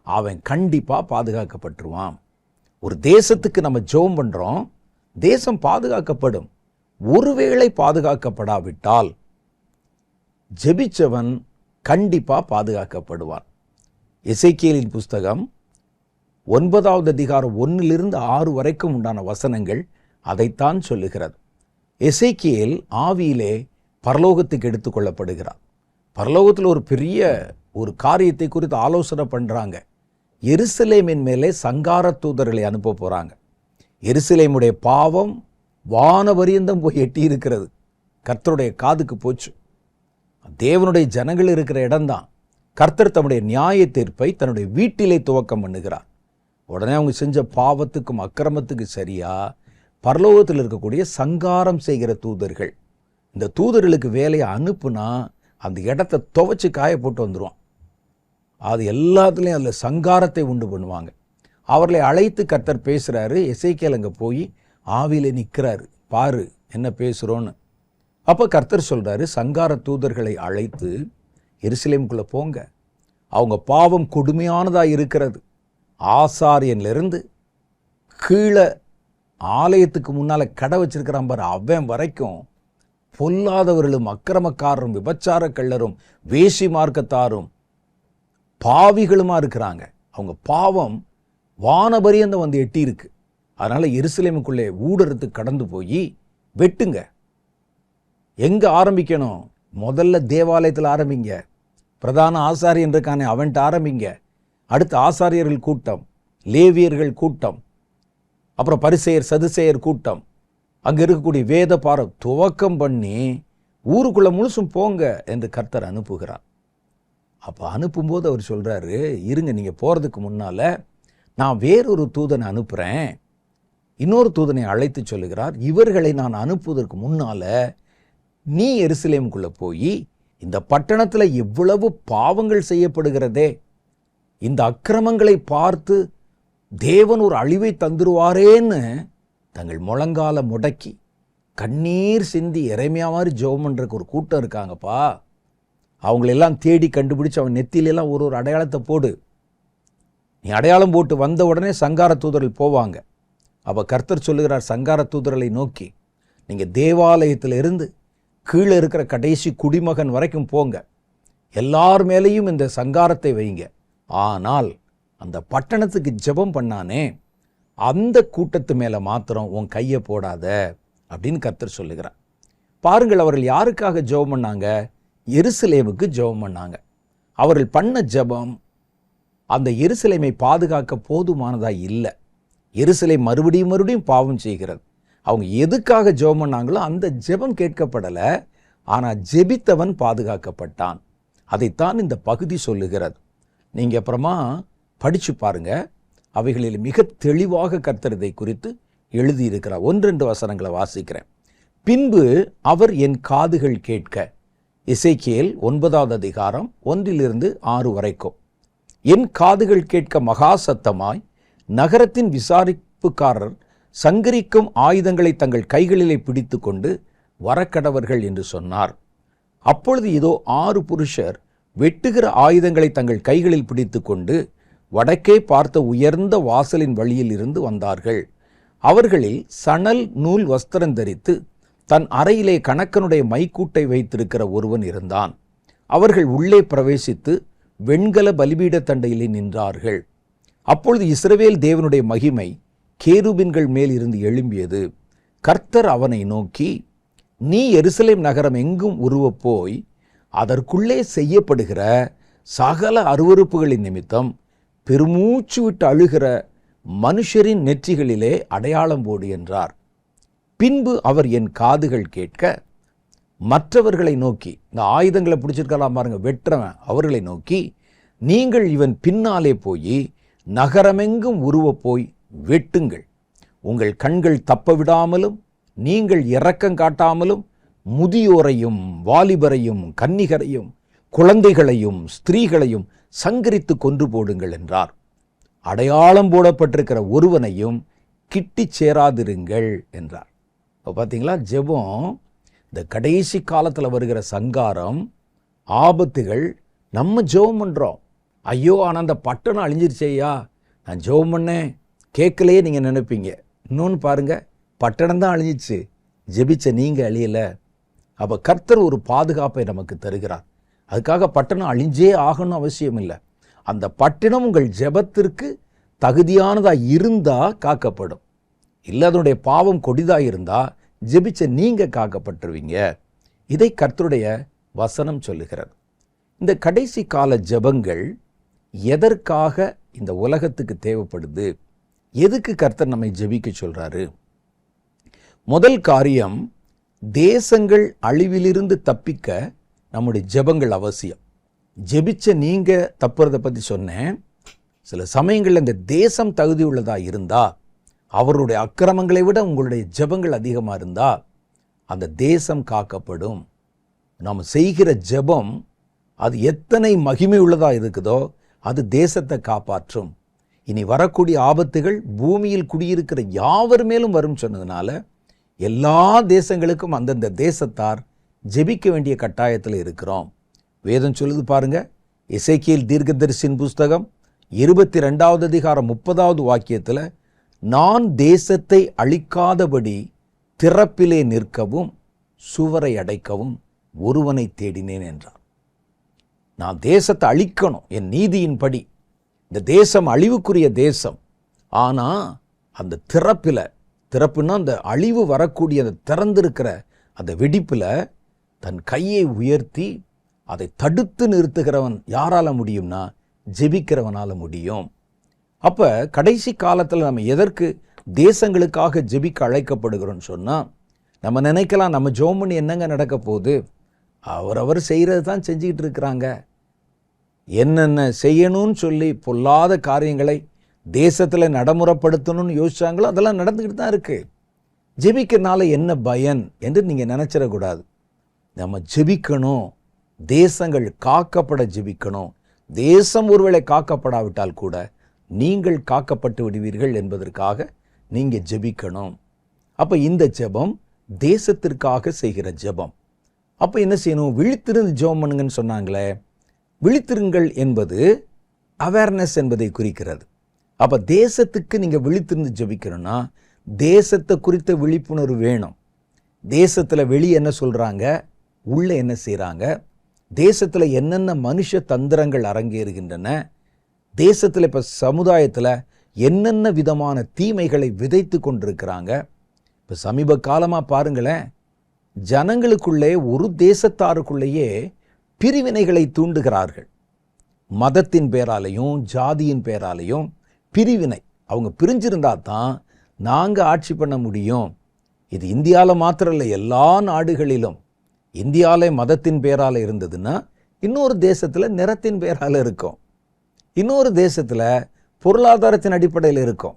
அவன் கண்டிப்பாக பாதுகாக்கப்பட்டுருவான். ஒரு தேசத்துக்கு நம்ம ஜெபம் பண்ணுறோம், தேசம் பாதுகாக்கப்படும். ஒருவேளை பாதுகாக்கப்படாவிட்டால் ஜெபிச்சவன் கண்டிப்பாக பாதுகாக்கப்படுவான். எசேக்கியேலின் புஸ்தகம் 9வது அதிகாரம் 1 6 வரைக்கும் உண்டான வசனங்கள் அதைத்தான் சொல்லுகிறது. எசேக்கியேல் ஆவியிலே பரலோகத்துக்கு எடுத்துக்கொள்ளப்படுகிறார். பரலோகத்தில் ஒரு பெரிய ஒரு காரியத்தை குறித்து ஆலோசனை பண்ணுறாங்க. எருசலேமின் மேலே சங்கார தூதர்களை அனுப்ப போகிறாங்க. எருசலேமுடைய பாவம் வானபரியந்தம் போய் எட்டி இருக்கிறது. கர்த்தருடைய காதுக்கு போச்சு. தேவனுடைய ஜனங்கள் இருக்கிற இடம்தான். கர்த்தர் தம்முடைய நியாய தீர்ப்பை தன்னுடைய வீட்டிலே துவக்கம் பண்ணுகிறார். உடனே அவங்க செஞ்ச பாவத்துக்கும் அக்கிரமத்துக்கு சரியா பரலோகத்தில் இருக்கக்கூடிய சங்காரம் செய்கிற தூதர்கள், இந்த தூதர்களுக்கு வேலையை அனுப்புனா அந்த இடத்தை துவைச்சு காய போட்டு வந்துடுவான். அது எல்லாத்துலேயும் அதில் சங்காரத்தை உண்டு பண்ணுவாங்க. அவர்களை அழைத்து கர்த்தர் பேசுகிறாரு. எசேக்கியேல் அங்கே போய் ஆவியிலே நிற்கிறாரு, பாரு என்ன பேசுகிறோன்னு. அப்போ கர்த்தர் சொல்கிறாரு, சங்கார தூதர்களை அழைத்து எருசலேமுக்குள்ளே போங்க, அவங்க பாவம் கொடுமையானதாக இருக்கிறது. ஆசாரியன்லேருந்து கீழே ஆலயத்துக்கு முன்னால் கடை வச்சிருக்கிறான் பாரு, அவன் வரைக்கும் பொல்லாதவர்களும் அக்கிரமக்காரரும் விபச்சார கள்ளரும் வேசி மார்க்கத்தாரும் பாவிகளுமா இருக்கிறாங்க. அவங்க பாவம் வானபரியந்தம் வந்து எட்டி இருக்கு. அதனால எருசலேமுக்குள்ளே ஊடுறதுக்கு கடந்து போய் வெட்டுங்க. எங்க ஆரம்பிக்கணும்? முதல்ல தேவாலயத்தில் ஆரம்பிங்க. பிரதான ஆசாரியன் இருக்கானே அவன்கிட்ட ஆரம்பிங்க. அடுத்து ஆசாரியர்கள் கூட்டம், லேவியர்கள் கூட்டம், அப்புறம் பரிசேயர் சதுசேயர் கூட்டம், அங்கே இருக்கக்கூடிய வேத பாரம் துவக்கம் பண்ணி ஊருக்குள்ளே முழுசும் போங்க என்று கர்த்தர் அனுப்புகிறார். அப்போ அனுப்பும்போது அவர் சொல்கிறாரு, இருங்க, நீங்கள் போகிறதுக்கு முன்னால் நான் வேறொரு தூதனை அனுப்புகிறேன். இன்னொரு தூதனை அழைத்து சொல்லுகிறார், இவர்களை நான் அனுப்புவதற்கு முன்னால் நீ எருசலேமுக்குள்ளே போய் இந்த பட்டணத்தில் எவ்வளவு பாவங்கள் செய்யப்படுகிறதே, இந்த அக்கிரமங்களை பார்த்து தேவன் ஒரு அழிவை தந்துருவாரேன்னு தங்கள் முழங்கால முடக்கி கண்ணீர் சிந்தி எரேமியா மாதிரி ஜெபம் பண்ணுறக்கு ஒரு கூட்டம் இருக்காங்கப்பா. அவங்களெல்லாம் தேடி கண்டுபிடிச்சு அவன் நெத்திலெல்லாம் ஒரு ஒரு அடையாளத்தை போடு. நீ அடையாளம் போட்டு வந்த உடனே சங்கார தூதர்கள் போவாங்க. அப்போ கர்த்தர் சொல்லுகிறார் சங்கார தூதர்களை நோக்கி, நீங்கள் தேவாலயத்தில் இருந்து கீழே இருக்கிற கடைசி குடிமகன் வரைக்கும் போங்க, எல்லார் மேலேயும் இந்த சங்காரத்தை வைங்க. ஆனால் அந்த பட்டணத்துக்கு ஜெபம் பண்ணானே அந்த கூட்டத்து மேலே மாத்திரம் உன் கையை போடாத அப்படின்னு கர்த்தர் சொல்லுகிறார். பாருங்கள், அவர்கள் யாருக்காக ஜெபம் பண்ணாங்க? எருசலேமுக்கு ஜெபம் பண்ணாங்க. அவர்கள் பண்ண ஜெபம் அந்த எருசலேமை பாதுகாக்க போதுமானதாக இல்லை. எருசலேம் மறுபடியும் பாவம் செய்கிறது. அவங்க எதுக்காக ஜெபம் பண்ணாங்களோ அந்த ஜெபம் கேட்கப்படலை, ஆனால் ஜெபித்தவன் பாதுகாக்கப்பட்டான். அதைத்தான் இந்த பகுதி சொல்லுகிறது. நீங்கள் அப்புறமா படித்து பாருங்க, அவைகளில் மிக தெளிவாக கர்த்தர் இதை குறித்து எழுதியிருக்கிறார். 1-2 வசனங்களை வாசிக்கிறேன். பின்பு அவர் என் காதுகள் கேட்க, எசேக்கியேல் 9வது அதிகாரம் 1-6 வரைக்கும், என் காதுகள் கேட்க மகா சத்தமாய் நகரத்தின் விசாரிப்புக்காரர் சங்கரிக்கும் ஆயுதங்களை தங்கள் கைகளிலே பிடித்து கொண்டு வரக்கடவர்கள் என்று சொன்னார். அப்பொழுது இதோ 6 புருஷர் வெட்டுகிற ஆயுதங்களை தங்கள் கைகளில் பிடித்து கொண்டு வடக்கே பார்த்த உயர்ந்த வாசலின் வழியில் இருந்து வந்தார்கள். அவர்களில் சணல் நூல் வஸ்திரம் தரித்து தன் அறையிலே கணக்கனுடைய மைக்கூட்டை வைத்திருக்கிற ஒருவன் இருந்தான். அவர்கள் உள்ளே பிரவேசித்து வெண்கல பலிபீட தண்டையிலே நின்றார்கள். அப்பொழுது இஸ்ரவேல் தேவனுடைய மகிமை கேருபின்கள் மேல் இருந்து எழும்பியது. கர்த்தர் அவனை நோக்கி, நீ எருசலேம் நகரம் எங்கும் உருவப் போய் அதற்குள்ளே செய்யப்படுகிற சகல அருவருப்புகளின் நிமித்தம் பெருமூச்சு விட்டு அழுகிற மனுஷரின் நெற்றிகளிலே அடையாளம் போடு என்றார். பின்பு அவர் என் காதுகள் கேட்க மற்றவர்களை நோக்கி, இந்த ஆயுதங்களை பிடிச்சிருக்கலாம் பாருங்க வெட்டுறவன், அவர்களை நோக்கி, நீங்கள் இவன் பின்னாலே போய் நகரமெங்கும் உருவப் போய் வெட்டுங்கள். உங்கள் கண்கள் தப்ப விடாமலும் நீங்கள் இரக்கம் காட்டாமலும் முதியோரையும் வாலிபரையும் கன்னிகரையும் குழந்தைகளையும் ஸ்திரீகளையும் சங்கரித்து கொன்று போடுங்கள் என்றார். அடையாளம் போடப்பட்டிருக்கிற ஒருவனையும் கிட்டி சேராதிருங்கள் என்றார். இப்போ பார்த்தீங்களா, ஜெபம் இந்த கடைசி காலத்தில் வருகிற சங்காரம் ஆபத்துகள். நம்ம ஜெபம் பண்ணுறோம், ஐயோ ஆனால் அந்த பட்டணம் அழிஞ்சிருச்சேயா, நான் ஜெபம் பண்ணேன் கேட்கலையே நீங்கள் நினைப்பீங்க. இன்னொன்று பாருங்கள், பட்டணம் தான் அழிஞ்சிச்சு, ஜெபிச்ச நீங்கள் அழியலை. அப்போ கர்த்தர் ஒரு பாதுகாப்பை நமக்கு தருகிறார். அதுக்காக பட்டணம் அழிஞ்சே ஆகணும் அவசியம் இல்லை. அந்த பட்டணம் உங்கள் ஜெபத்திற்கு தகுதியானதாக இருந்தால் காக்கப்படும். இல்லை அதனுடைய பாவம் கொடிதாக இருந்தால் ஜெபிச்ச நீங்கள் காக்கப்பட்டுருவீங்க. இதை கர்த்தருடைய வசனம் சொல்லுகிறது. இந்த கடைசி கால ஜெபங்கள் எதற்காக இந்த உலகத்துக்கு தேவைப்படுது? எதுக்கு கர்த்தர் நம்மை ஜெபிக்க சொல்றாரு? முதல் காரியம், தேசங்கள் அழிவிலிருந்து தப்பிக்க நம்முடைய ஜெபங்கள் அவசியம். ஜெபிச்ச நீங்க தப்புறதை பற்றி சொன்னேன். சில சமயங்களில் இந்த தேசம் தகுதி உள்ளதா இருந்தா, அவருடைய அக்கிரமங்களை விட உங்களுடைய ஜெபங்கள் அதிகமாக இருந்தால் அந்த தேசம் காக்கப்படும். நாம் செய்கிற ஜெபம் அது எத்தனை மகிமை உள்ளதாக இருக்குதோ அது தேசத்தை காப்பாற்றும். இனி வரக்கூடிய ஆபத்துகள் பூமியில் குடியிருக்கிற யாவர் மேலும் வரும் சொன்னதுனால எல்லா தேசங்களுக்கும் அந்தந்த தேசத்தார் ஜெபிக்க வேண்டிய கட்டாயத்தில் இருக்கிறோம். வேதம் சொல்லுது பாருங்க, எசேக்கியேல் தீர்க்கதரிசியின் புஸ்தகம் 22வது அதிகாரம் 30வது வாக்கியத்தில், நான் தேசத்தை அழிக்காதபடி திறப்பிலே நிற்கவும் சுவரை அடைக்கவும் ஒருவனை தேடினேன் என்றார். நான் தேசத்தை அழிக்கணும் என் நீதியின்படி. இந்த தேசம் அழிவுக்குரிய தேசம். ஆனால் அந்த திறப்புன்னா அந்த அழிவு வரக்கூடிய அந்த திறந்திருக்கிற அந்த வெடிப்பில் தன் கையை உயர்த்தி அதை தடுத்து நிறுத்துகிறவன் யாரால முடியும்னா ஜெபிக்கிறவனால முடியும். அப்போ கடைசி காலத்தில் நம்ம எதற்கு தேசங்களுக்காக ஜெபிக்க அழைக்கப்படுகிறோன்னு சொன்னால், நம்ம நினைக்கலாம் நம்ம ஜெபம் பண்ணி என்னங்க நடக்க போகுது, அவரவர் செய்கிறது தான் செஞ்சுக்கிட்டு இருக்கிறாங்க. என்னென்ன செய்யணும்னு சொல்லி பொல்லாத காரியங்களை தேசத்தில் நடைமுறைப்படுத்தணும்னு யோசிச்சாங்களோ அதெல்லாம் நடந்துக்கிட்டு தான் இருக்குது. ஜெபிக்கிறனால என்ன பயன் என்று நீங்கள் நினச்சிடக்கூடாது. நம்ம ஜெபிக்கணும், தேசங்கள் காக்கப்பட ஜெபிக்கணும். தேசம் ஒருவேளை காக்கப்படாவிட்டால் கூட நீங்கள் காக்கப்பட்டு விடுவீர்கள் என்பதற்காக நீங்கள் ஜெபிக்கணும். அப்போ இந்த ஜெபம் தேசத்திற்காக செய்கிற ஜெபம். அப்போ என்ன செய்யணும்? விழித்திருந்து ஜெபம் பண்ணுங்கன்னு சொன்னாங்களே. விழித்திருங்கள் என்பது அவேர்னஸ் என்பதை குறிக்கிறது. அப்போ தேசத்துக்கு நீங்கள் விழித்திருந்து ஜெபிக்கணும்னா தேசத்தை குறித்த விழிப்புணர்வு வேணும். தேசத்தில் வெளியே என்ன சொல்கிறாங்க, உள்ளே என்ன செய்கிறாங்க, தேசத்தில் என்னென்ன மனுஷ தந்திரங்கள் அரங்கேறுகின்றன, தேசத்தில் இப்போ சமுதாயத்தில் என்னென்ன விதமான தீமைகளை விதைத்து கொண்டிருக்கிறாங்க. இப்போ சமீப காலமாக பாருங்களேன், ஜனங்களுக்குள்ளே ஒரு தேசத்தாருக்குள்ளேயே பிரிவினைகளை தூண்டுகிறார்கள். மதத்தின் பேராலையும் ஜாதியின் பேராலையும் பிரிவினை. அவங்க பிரிஞ்சிருந்தா தான் நாங்கள் ஆட்சி பண்ண முடியும். இது இந்தியாவில் மாத்திரம் இல்லை, எல்லா நாடுகளிலும். இந்தியாவில் மதத்தின் பேரால் இருந்ததுன்னா இன்னொரு தேசத்தில் நிறத்தின் பேரால் இருக்கும், இன்னொரு தேசத்தில் பொருளாதாரத்தின் அடிப்படையில் இருக்கும்.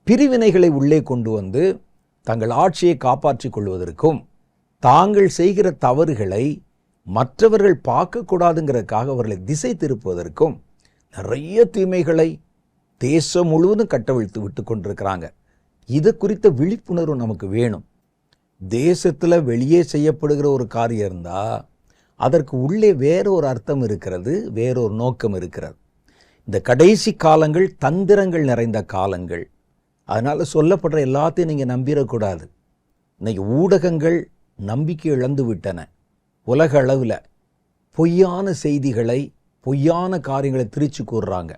பிரிவினைகளை உள்ளே கொண்டு வந்து தங்கள் ஆட்சியை காப்பாற்றிக் கொள்வதற்கும் தாங்கள் செய்கிற தவறுகளை மற்றவர்கள் பார்க்கக்கூடாதுங்கிறதுக்காக அவர்களை திசை திருப்புவதற்கும் நிறைய தீமைகளை தேசம் முழுவதும் கட்டவிழ்த்து விட்டு கொண்டிருக்கிறாங்க. இது குறித்த விழிப்புணர்வு நமக்கு வேணும். தேசத்தில் வெளியே செய்யப்படுகிற ஒரு காரியம் இருந்தால் அதற்கு உள்ளே வேறொரு அர்த்தம் இருக்கிறது, வேறொரு நோக்கம் இருக்கிறது. இந்த கடைசி காலங்கள் தந்திரங்கள் நிறைந்த காலங்கள். அதனால் சொல்லப்படுற எல்லாத்தையும் நீங்கள் நம்பிடக்கூடாது. இன்னைக்கு ஊடகங்கள் நம்பிக்கை இழந்து விட்டன. உலக அளவில் பொய்யான செய்திகளை, பொய்யான காரியங்களை திரிச்சு கூறுறாங்க.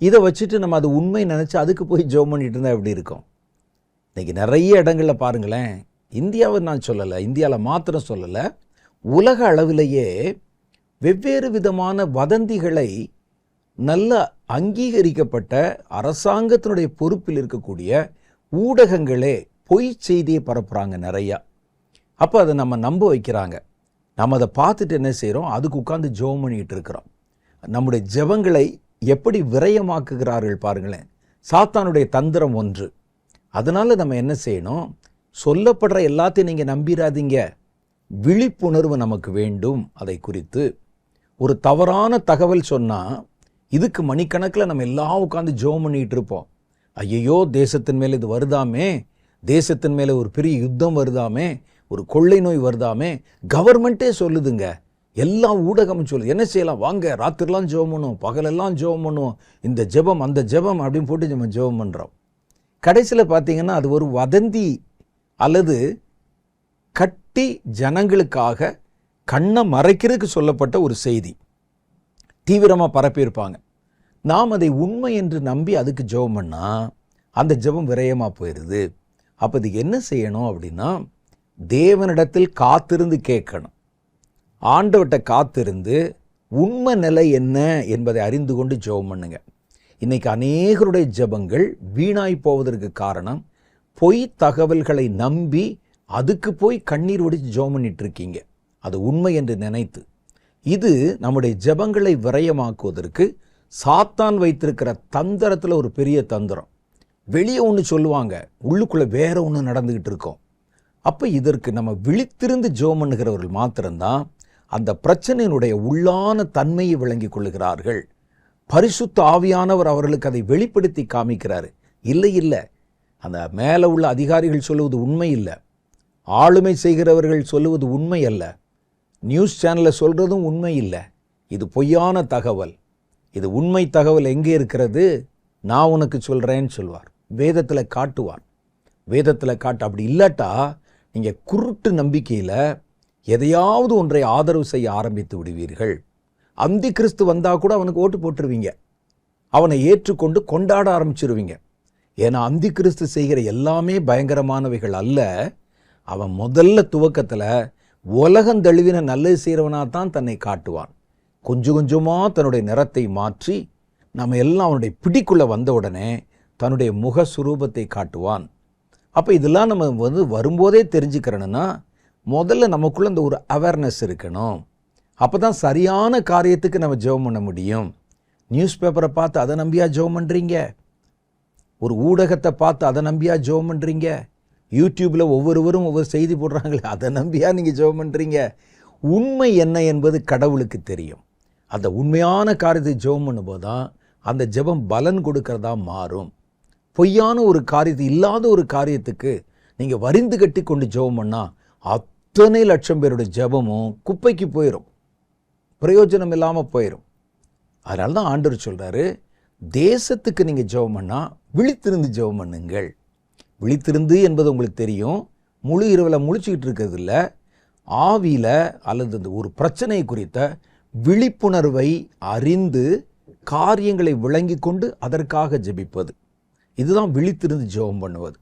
இதை வச்சுட்டு நம்ம அது உண்மை நினச்சி அதுக்கு போய் ஜெபம் பண்ணிட்டு இருந்தால் எப்படி இருக்கும்? இன்றைக்கி நிறைய இடங்களில் பாருங்களேன், இந்தியாவை நான் சொல்லலை, இந்தியாவில் மாத்திரம் சொல்லலை, உலக அளவிலேயே வெவ்வேறு விதமான வதந்திகளை நல்ல அங்கீகரிக்கப்பட்ட அரசாங்கத்தினுடைய பொறுப்பில் இருக்கக்கூடிய ஊடகங்களே பொய் செய்தியை பரப்புகிறாங்க நிறையா. அப்போ அதை நம்ம நம்ப வைக்கிறாங்க. நம்ம அதை பார்த்துட்டு என்ன செய்கிறோம்? அதுக்கு உட்காந்து ஜெபம் பண்ணிகிட்டு இருக்கிறோம். நம்முடைய ஜெபங்களை எப்படி விரயமாக்குகிறார்கள் பாருங்களேன். சாத்தானுடைய தந்திரம் ஒன்று. அதனால் நம்ம என்ன செய்யணும்? சொல்லப்படுற எல்லாத்தையும் நீங்கள் நம்பிடாதீங்க. விழிப்புணர்வு நமக்கு வேண்டும். அதை குறித்து ஒரு தவறான தகவல் சொன்னால் இதுக்கு மணிக்கணக்கில் நம்ம எல்லாம் உட்காந்து ஜெபம் பண்ணிகிட்டு இருப்போம். ஐயையோ, தேசத்தின் மேலே இது வருதாமே, தேசத்தின் மேலே ஒரு பெரிய யுத்தம் வருதாமே, ஒரு கொள்ளை நோய் வருதாமே, கவர்மெண்ட்டே சொல்லுதுங்க, எல்லா ஊடகமும் சொல்லுது. என்ன செய்யலாம்? வாங்க, ராத்திரிலாம் ஜெபம் பண்ணுவோம், பகலெல்லாம் ஜெபம் பண்ணுவோம், இந்த ஜெபம் அந்த ஜெபம் அப்படின்னு போட்டு நம்ம ஜெபம் பண்ணுறோம். கடைசியில் பார்த்தீங்கன்னா அது ஒரு வதந்தி அல்லது கட்டி ஜனங்களுக்காக கண்ணை மறைக்கிறதுக்கு சொல்லப்பட்ட ஒரு செய்தி தீவிரமாக பரப்பியிருப்பாங்க. நாம் அதை உண்மை என்று நம்பி அதுக்கு ஜெபம் பண்ணால் அந்த ஜெபம் விரயமாக போயிடுது. அப்போ இதுக்கு என்ன செய்யணும் அப்படின்னா, தேவனிடத்தில் காத்திருந்து கேட்கணும். ஆண்டவர்கிட்ட காத்திருந்து உண்மை நிலை என்ன என்பதை அறிந்து கொண்டு ஜெபம் பண்ணுங்க. இன்றைக்கி அநேகருடைய ஜெபங்கள் வீணாய் போவதற்கு காரணம் பொய் தகவல்களை நம்பி அதுக்கு போய் கண்ணீர் வடித்து ஜெபம் பண்ணிட்டு இருக்கீங்க, அது உண்மை என்று நினைத்து. இது நம்முடைய ஜெபங்களை விரயமாக்குவதற்கு சாத்தான் வைத்திருக்கிற தந்திரத்தில் ஒரு பெரிய தந்திரம். வெளியே ஒன்று சொல்லுவாங்க, உள்ளுக்குள்ளே வேற ஒன்று நடந்துக்கிட்டு இருக்கோம். அப்போ இதற்கு நம்ம விழித்திருந்து ஜெபம் பண்ணுகிறவர்கள் மாத்திரம்தான் அந்த பிரச்சனையினுடைய உள்ளான தன்மையை விளங்கி கொள்ளுகிறார்கள். பரிசுத்த ஆவியானவர் அவர்களுக்கு அதை வெளிப்படுத்தி காமிக்கிறாரு. இல்லை, அந்த மேலே உள்ள அதிகாரிகள் சொல்லுவது உண்மை இல்லை, ஆளுமை செய்கிறவர்கள் சொல்லுவது உண்மை அல்ல, நியூஸ் சேனலில் சொல்கிறதும் உண்மை இல்லை, இது பொய்யான தகவல். இது உண்மை தகவல் எங்கே இருக்கிறது? நான் உனக்கு சொல்கிறேன்னு சொல்வார். வேதத்தில் காட்டுவார். வேதத்தில் காட்டு. அப்படி இல்லாட்டா நீங்கள் குருட்டு நம்பிக்கையில் எதையாவது ஒன்றை ஆதரவு செய்ய ஆரம்பித்து விடுவீர்கள். அந்தி கிறிஸ்து வந்தால் கூட அவனுக்கு ஓட்டு போட்டுருவீங்க, அவனை ஏற்றுக்கொண்டு கொண்டாட ஆரம்பிச்சிருவீங்க. ஏன்னா அந்தி கிறிஸ்து செய்கிற எல்லாமே பயங்கரமானவைகள் அல்ல. அவன் முதல்ல துவக்கத்தில் உலகம் தழுவின நல்லது செய்கிறவனாக தான் தன்னை காட்டுவான். கொஞ்சம் கொஞ்சமாக தன்னுடைய நிறத்தை மாற்றி நம்ம எல்லாம் அவனுடைய பிடிக்குள்ளே வந்த உடனே தன்னுடைய முக சுரூபத்தை காட்டுவான். அப்போ இதெல்லாம் நம்ம வரும்போதே தெரிஞ்சுக்கிறோன்னா முதல்ல நமக்குள்ள இந்த ஒரு அவேர்னஸ் இருக்கணும். அப்போ தான் சரியான காரியத்துக்கு நம்ம ஜெபம் பண்ண முடியும். நியூஸ் பேப்பரை பார்த்து அதை நம்பியா ஜெபம் பண்ணுறீங்க? ஒரு ஊடகத்தை பார்த்து அதை நம்பியா ஜெபம் பண்ணுறீங்க? யூடியூப்பில் ஒவ்வொருவரும் ஒவ்வொரு செய்தி போடுறாங்களே, அதை நம்பியா நீங்கள் ஜெபம் பண்ணுறீங்க? உண்மை என்ன என்பது கடவுளுக்கு தெரியும். அந்த உண்மையான காரியத்தை ஜெபம் பண்ணும்போது தான் அந்த ஜெபம் பலன் கொடுக்கறதா மாறும். பொய்யான ஒரு காரியத்தை, இல்லாத ஒரு காரியத்துக்கு நீங்கள் வரிந்து கட்டி கொண்டு ஜெபம் பண்ணால் அத்தனை லட்சம் பேருடைய ஜெபமும் குப்பைக்கு போயிடும், பிரயோஜனம் இல்லாமல் போயிடும். அதனால தான் ஆண்டவர் சொல்கிறாரு, தேசத்துக்கு நீங்கள் ஜெபம் பண்ணால் விழித்திருந்து ஜெபம் பண்ணுங்கள். விழித்திருந்து என்பது உங்களுக்கு தெரியும், முழு இரவில் முழிச்சுக்கிட்டு இருக்கிறது இல்லை, ஆவியில் அல்லது ஒரு பிரச்சனை குறித்த விழிப்புணர்வை அறிந்து காரியங்களை விளங்கி கொண்டு அதற்காக ஜெபிப்பது. இதுதான் விழித்திருந்து ஜெபம் பண்ணுவது.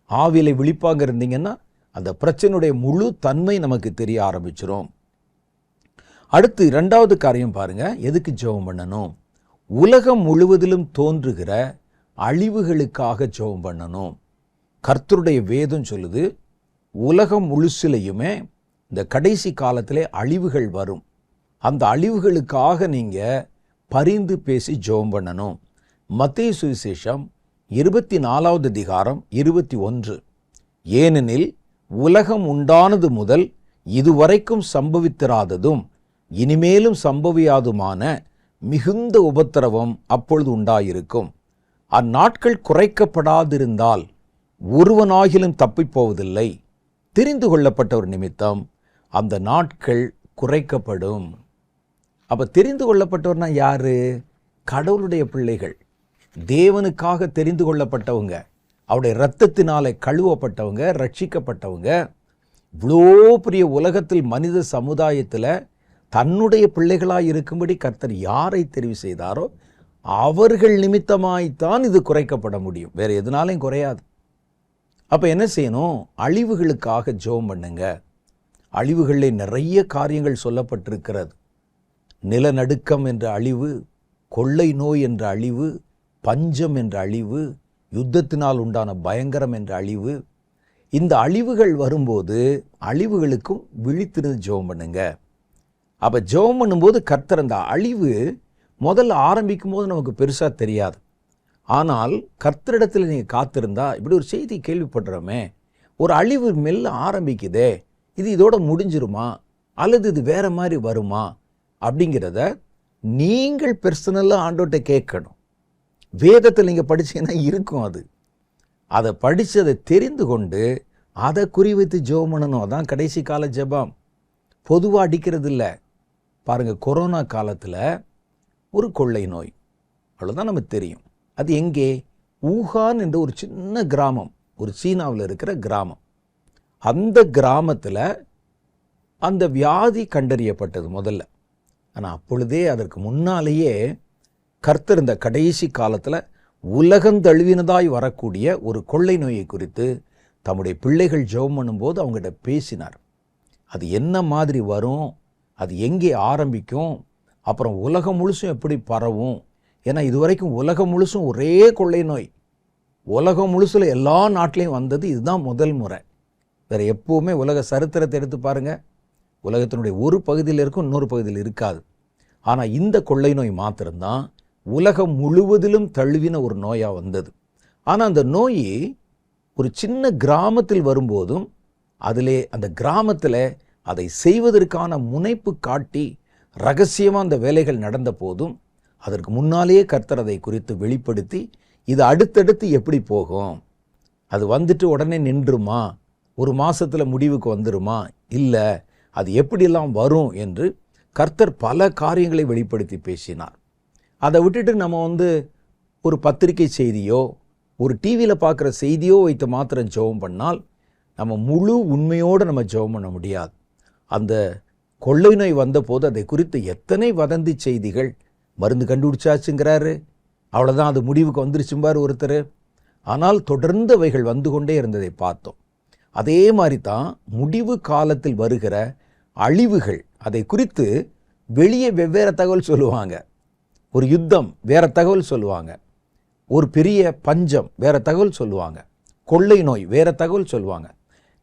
ஆவியில விழிப்பாங்க இருந்தீங்கன்னா அந்த பிரச்சனையுடைய முழு தன்மை நமக்கு தெரிய ஆரம்பிச்சிடும். அடுத்து இரண்டாவது காரியம் பாருங்க, எதுக்கு ஜெபம் பண்ணணும்? உலகம் முழுவதிலும் தோன்றுகிற அழிவுகளுக்காக ஜெபம் பண்ணணும். கர்த்தருடைய வேதம் சொல்லுது, உலகம் முழுசிலையுமே இந்த கடைசி காலத்திலே அழிவுகள் வரும். அந்த அழிவுகளுக்காக நீங்கள் பரிந்து பேசி ஜெபம் பண்ணணும். மத்தேயு சுவிசேஷம் 24வது அதிகாரம் 21. ஏனெனில் உலகம் உண்டானது முதல் இதுவரைக்கும் சம்பவித்திராததும் இனிமேலும் சம்பவியாதுமான மிகுந்த உபத்திரவம் அப்பொழுது உண்டாயிருக்கும். அந்நாட்கள் குறைக்கப்படாதிருந்தால் ஒருவனாகிலும் தப்பிப்போவதில்லை. தெரிந்து கொள்ளப்பட்டவர் நிமித்தம் அந்த நாட்கள் குறைக்கப்படும். அப்ப தெரிந்து கொள்ளப்பட்டவர்னா யாரு? கடவுளுடைய பிள்ளைகள், தேவனுக்காக தெரிந்து கொள்ளப்பட்டவங்க, அவருடைய இரத்தத்தினாலே கழுவப்பட்டவங்க, ரட்சிக்கப்பட்டவங்க. இவ்வளோ பெரிய உலகத்தில் மனித சமுதாயத்தில் தன்னுடைய பிள்ளைகளாய் இருக்கும்படி கர்த்தர் யாரை தெரிவு செய்தாரோ அவர்கள் நிமித்தமாய்த்தான் இது குறைக்கப்பட முடியும். வேற எதுனாலையும் குறையாது. அப்ப என்ன செய்யணும்? அழிவுகளுக்காக ஜெபம் பண்ணுங்க. அழிவுகளில் நிறைய காரியங்கள் சொல்லப்பட்டிருக்கிறது. நிலநடுக்கம் என்ற அழிவு, கொள்ளை நோய் என்ற அழிவு, பஞ்சம் என்ற அழிவு, யுத்தத்தினால் உண்டான பயங்கரம் என்ற அழிவு. இந்த அழிவுகள் வரும்போது அழிவுகளுக்கும் விழித்திருந்து ஜெபம் பண்ணுங்க. அப்ப ஜெபம் பண்ணும்போது கர்த்தர் அந்த அழிவு முதல்ல ஆரம்பிக்கும் போது நமக்கு பெருசா தெரியாது. ஆனால் கர்த்தரிடத்தில் நீங்க காத்திருந்தா, இப்படி ஒரு செய்தி கேள்விப்படுறோமே, ஒரு அழிவு மெல்ல ஆரம்பிக்குதே, இது இதோட முடிஞ்சிருமா அல்லது இது வேற மாதிரி வருமா அப்படிங்கிறத நீங்கள் பெர்சனலா ஆண்டவர்கிட்ட கேட்கணும். வேதத்தில் நீங்க படிச்சீங்கன்னா இருக்கும். அதை படித்து அதை தெரிந்து கொண்டு அதை குறிவைத்து ஜெபம் பண்ணணும். அதான் கடைசி கால ஜெபம். பொதுவாக அடிக்கிறது இல்லை. பாருங்க, கொரோனா காலத்தில் ஒரு கொள்ளை நோய், அவ்வளோதான் நமக்கு தெரியும். அது எங்கே? ஊகான் என்ற ஒரு சின்ன கிராமம், ஒரு சீனாவில் இருக்கிற கிராமம். அந்த கிராமத்தில் அந்த வியாதி கண்டறியப்பட்டது முதல்ல. ஆனால் அப்பொழுதே அதற்கு முன்னாலேயே கர்த்தர் இந்த கடைசி காலத்தில் உலகந்தழுவினதாய் வரக்கூடிய ஒரு கொள்ளை நோயை குறித்து தம்முடைய பிள்ளைகள் ஜெபம் பண்ணும்போது அவங்ககிட்ட பேசினார். அது என்ன மாதிரி வரும், அது எங்கே ஆரம்பிக்கும், அப்புறம் உலகம் முழுசும் எப்படி பரவும். ஏன்னா இதுவரைக்கும் உலகம் முழுசும் ஒரே கொள்ளை நோய், உலகம் முழுசுல எல்லா நாட்டிலையும் வந்தது இதுதான் முதல் முறை. வேற எப்பவுமே உலக சரித்திரத்தை எடுத்து பாருங்க, உலகத்தினுடைய ஒரு பகுதியில் இருக்கும், இன்னொரு பகுதியில் இருக்காது. ஆனால் இந்த கொள்ளை நோய் மாத்திரம்தான் உலகம் முழுவதிலும் தழுவின ஒரு நோயா வந்தது. ஆனால் அந்த நோய் ஒரு சின்ன கிராமத்தில் வரும்போதும் அதிலே அந்த கிராமத்தில் அதை செய்வதற்கான முனைப்பு காட்டி ரகசியமாக அந்த வேலைகள் நடந்த போதும் அதற்கு முன்னாலேயே கர்த்தர் அதை குறித்து வெளிப்படுத்தி, இது அடுத்தடுத்து எப்படி போகும், அது வந்துட்டு உடனே நின்றுமா, ஒரு மாசத்துல முடிவுக்கு வந்துருமா, இல்லை அது எப்படியெல்லாம் வரும் என்று கர்த்தர் பல காரியங்களை வெளிப்படுத்தி பேசினார். அதை விட்டுட்டு நம்ம ஒரு பத்திரிகை செய்தியோ ஒரு டிவியில் பார்க்குற செய்தியோ வைத்து மாத்திரம் ஜெபம் பண்ணால் நம்ம முழு உண்மையோடு நம்ம ஜெபம் பண்ண முடியாது. அந்த கொள்ளை நோய் வந்தபோது அதை குறித்து எத்தனை வதந்தி செய்திகள், மருந்து கண்டுபிடிச்சாச்சுங்கிறாரு, அவ்வளோதான் அது முடிவுக்கு வந்துருச்சும்பார் ஒருத்தர். ஆனால் தொடர்ந்து அவைகள் வந்து கொண்டே இருந்ததை பார்த்தோம். அதே மாதிரி தான் முடிவு காலத்தில் வருகிற அழிவுகள், அதை குறித்து வெளியே வெவ்வேறு தகவல் சொல்லுவாங்க. ஒரு யுத்தம் வேற தகவல் சொல்லுவாங்க, ஒரு பெரிய பஞ்சம் வேற தகவல் சொல்லுவாங்க, கொள்ளை நோய் வேற தகவல் சொல்லுவாங்க.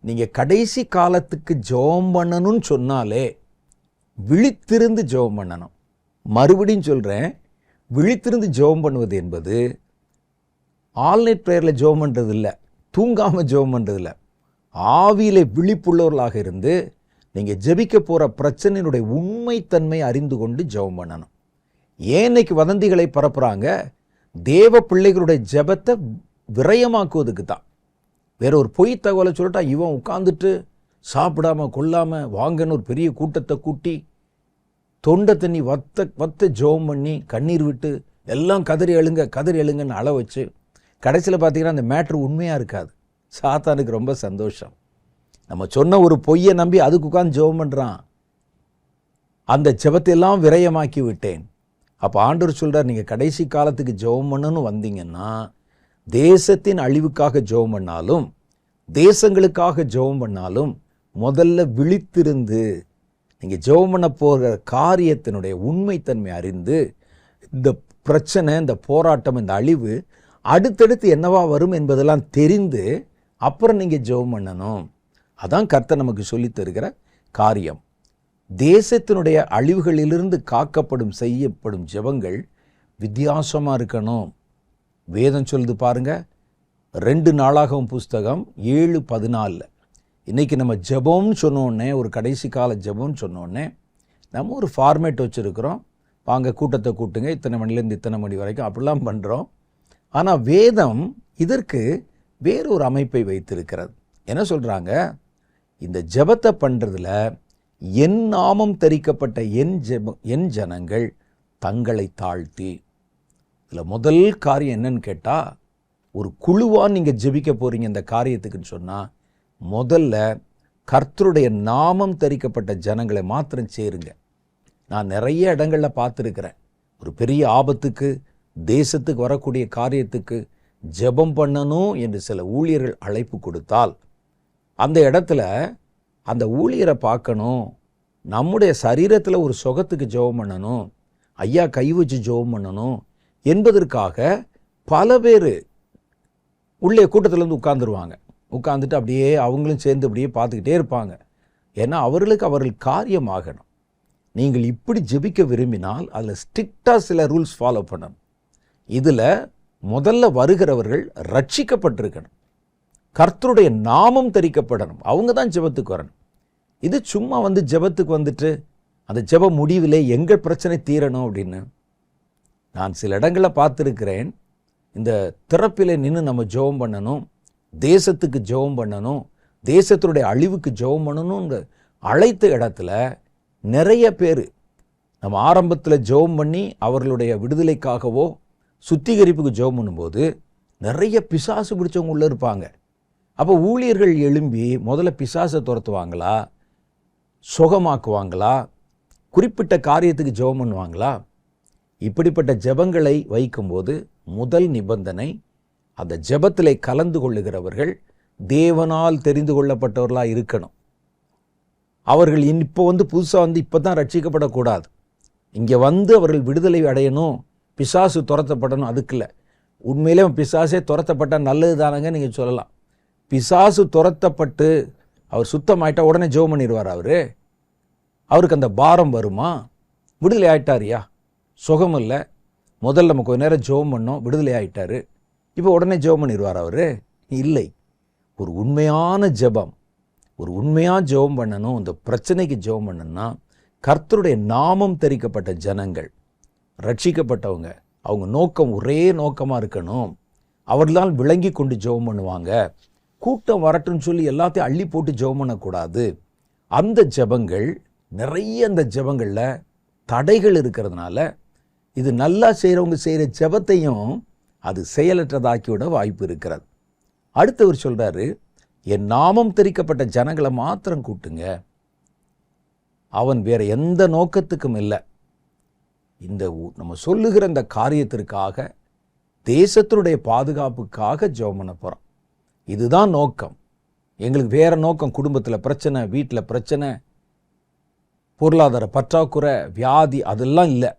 நீங்க கடைசி காலத்துக்கு ஜெபம் பண்ணணும்னு சொன்னாலே விழித்திருந்து ஜெபம் பண்ணணும். மறுபடியும் சொல்றேன், விழித்திருந்து ஜெபம் பண்ணுவது என்பது ஆல்நைட் பிரேயர்ல ஜெபம் பண்றது இல்லை, தூங்காம ஜெபம் பண்றது இல்லை. ஆவியில விழிப்புள்ளவர்களாக இருந்து நீங்க ஜெபிக்க போற பிரச்சனையினுடைய உண்மைத்தன்மை அறிந்து கொண்டு ஜெபம் பண்ணணும். ஏன் இன்னைக்கு வதந்திகளை பரப்புறாங்க? தேவ பிள்ளைகளுடைய ஜெபத்தை விரயமாக்குவதுக்கு தான். வேற ஒரு பொய் தகவலை சொல்லிட்டா இவன் உட்கார்ந்துட்டு சாப்பிடாம கொள்ளாம வாங்கன்னு ஒரு பெரிய கூட்டத்தை கூட்டி தொண்டை தண்ணி வத்த ஜெபம் பண்ணி கண்ணீர் விட்டு எல்லாம் கதறி எழுங்கன்னு அள வச்சு கடைசியில் பார்த்தீங்கன்னா அந்த மேட்ரு உண்மையாக இருக்காது. சாத்தானுக்கு ரொம்ப சந்தோஷம். நம்ம சொன்ன ஒரு பொய்யை நம்பி அதுக்கு உட்காந்து ஜெபம் பண்ணுறான். அந்த ஜெபத்தை எல்லாம் விரயமாக்கி விட்டேன். அப்போ ஆண்டவர் சொல்கிறார், நீங்கள் கடைசி காலத்துக்கு ஜெபம் பண்ணணும்னு வந்தீங்கன்னா தேசத்தின் அழிவுக்காக ஜெபம் பண்ணாலும் தேசங்களுக்காக ஜெபம் பண்ணாலும் முதல்ல விழித்திருந்து நீங்கள் ஜெபம் பண்ண போகிற காரியத்தினுடைய உண்மைத்தன்மை அறிந்து, இந்த பிரச்சனை, இந்த போராட்டம், இந்த அழிவு அடுத்தடுத்து என்னவா வரும் என்பதெல்லாம் தெரிந்து அப்புறம் நீங்கள் ஜெபம் பண்ணணும். அதான் கர்த்தர் நமக்கு சொல்லித் தருகிற காரியம். தேசத்தினுடைய அழிவுகளிலிருந்து காக்கப்படும் செய்யப்படும் ஜெபங்கள் வித்தியாசமாக இருக்கணும். வேதம் சொல்லுது பாருங்க, 2 நாளாகவும் புஸ்தகம் 7:14. இன்னைக்கு நம்ம ஜெபம்னு சொன்னோடனே, ஒரு கடைசி கால ஜெபம்னு சொன்னோடனே நம்ம ஒரு ஃபார்மேட் வச்சுருக்கிறோம். வாங்க கூட்டத்தை கூட்டுங்க, இத்தனை மணிலேருந்து இத்தனை மணி வரைக்கும் அப்படிலாம் பண்ணுறோம். ஆனால் வேதம் இதற்கு வேறொரு அமைப்பை வைத்திருக்கிறது. என்ன சொல்கிறாங்க? இந்த ஜெபத்தை பண்ணுறதுல என் நாமம் தரிக்கப்பட்ட என் ஜனங்கள் தங்களை தாழ்த்தி. இதில் முதல் காரியம் என்னன்னு கேட்டால், ஒரு குழுவாக நீங்கள் ஜெபிக்க போகிறீங்க இந்த காரியத்துக்குன்னு சொன்னால், முதல்ல கர்த்தருடைய நாமம் தரிக்கப்பட்ட ஜனங்களை மாத்திரம் சேருங்க. நான் நிறைய இடங்களில் பார்த்துருக்கிறேன், ஒரு பெரிய ஆபத்துக்கு தேசத்துக்கு வரக்கூடிய காரியத்துக்கு ஜெபம் பண்ணணும் என்று சில ஊழியர்கள் அழைப்பு கொடுத்தால், அந்த இடத்துல அந்த ஊழியரை பார்க்கணும், நம்முடைய சரீரத்தில் ஒரு சுகத்துக்கு ஜெபம் பண்ணணும், ஐயா கை வச்சு ஜெபம் பண்ணணும் என்பதற்காக பல பேர் உள்ளே கூட்டத்திலேருந்து உட்கார்ந்துருவாங்க. உட்கார்ந்துட்டு அப்படியே அவங்களும் சேர்ந்து அப்படியே பார்த்துக்கிட்டே இருப்பாங்க. ஏன்னா அவர்கள் காரியமாகணும். நீங்கள் இப்படி ஜெபிக்க விரும்பினால் அதில் ஸ்ட்ரிக்டாக சில ரூல்ஸ் ஃபாலோ பண்ணணும். இதில் முதல்ல வருகிறவர்கள் ரட்சிக்கப்பட்டிருக்கணும், கர்த்தருடைய நாமம் தரிக்கப்படணும், அவங்க தான் ஜெபத்துக்கு வரணும். இது சும்மா ஜெபத்துக்கு வந்துட்டு அந்த ஜெப முடிவில் எங்கள் பிரச்சனை தீரணும் அப்படின்னு. நான் சில இடங்களில் பார்த்துருக்கிறேன், இந்த திறப்பில் நின்று நம்ம ஜெபம் பண்ணணும், தேசத்துக்கு ஜெபம் பண்ணணும், தேசத்தினுடைய அழிவுக்கு ஜெபம் பண்ணணும்னு அழைத்த இடத்துல நிறைய பேர் நம்ம ஆரம்பத்தில் ஜெபம் பண்ணி அவர்களுடைய விடுதலைக்காகவோ சுத்திகரிப்புக்கு ஜெபம் பண்ணும்போது நிறைய பிசாசு பிடிச்சவங்க உள்ளே இருப்பாங்க. அப்போ ஊழியர்கள் எழும்பி முதல்ல பிசாசை துரத்துவாங்களா, சுகமாக்குவாங்களா, குறிப்பிட்ட காரியத்துக்கு ஜெபம் பண்ணுவாங்களா? இப்படிப்பட்ட ஜெபங்களை வைக்கும்போது முதல் நிபந்தனை, அந்த ஜெபத்திலே கலந்து கொள்ளுகிறவர்கள் தேவனால் தெரிந்து கொள்ளப்பட்டவர்களாக இருக்கணும். அவர்கள் இப்போ புதுசாக இப்போ தான் ரட்சிக்கப்படக்கூடாது. இங்கே அவர்கள் விடுதலை அடையணும், பிசாசு துரத்தப்படணும், அதுக்குள்ள. உண்மையிலே பிசாசே துரத்தப்பட்டால் நல்லது தானங்க நீங்கள் சொல்லலாம். பிசாசு துரத்தப்பட்டு அவர் சுத்தமாயிட்டா உடனே ஜெபம் பண்ணிடுவார். அவருக்கு அந்த பாரம் வருமா? விடுதலை ஆயிட்டாரியா, சுகம் இல்லை, முதல்ல நம்ம கொஞ்ச நேரம் ஜெபம் பண்ணோம், விடுதலை ஆயிட்டாரு, இப்போ உடனே ஜெபம் பண்ணிடுவார் இல்லை. ஒரு உண்மையான ஜெபம், ஒரு உண்மையாக ஜெபம் பண்ணணும், இந்த பிரச்சனைக்கு ஜெபம் பண்ணணும்னா கர்த்தருடைய நாமம் தரிக்கப்பட்ட ஜனங்கள், ரட்சிக்கப்பட்டவங்க, அவங்க நோக்கம் ஒரே நோக்கமாக இருக்கணும். அவர்களால் விளங்கி கொண்டு ஜெபம் பண்ணுவாங்க. கூட்டம் வரட்டுன்னு சொல்லி எல்லாத்தையும் அள்ளி போட்டு ஜெபம் பண்ணக்கூடாது. அந்த ஜெபங்கள் நிறைய, அந்த ஜெபங்களில் தடைகள் இருக்கிறதுனால இது நல்லா செய்கிறவங்க செய்கிற ஜெபத்தையும் அது செயலற்றதாக்கிவிட வாய்ப்பு இருக்கிறது. அடுத்தவர் சொல்கிறாரு, என் நாமம் தரிக்கப்பட்ட ஜனங்களை மாத்திரம் கூட்டுங்க. அவன் வேற எந்த நோக்கத்துக்கும் இல்லை. இந்த நம்ம சொல்லுகிற இந்த காரியத்திற்காக, தேசத்தினுடைய பாதுகாப்புக்காக ஜெபம் பண்ண போகிறோம். இதுதான் நோக்கம். எங்களுக்கு வேற நோக்கம், குடும்பத்தில் பிரச்சனை, வீட்டில் பிரச்சனை, பொருளாதார பற்றாக்குறை, வியாதி, அதெல்லாம் இல்லை.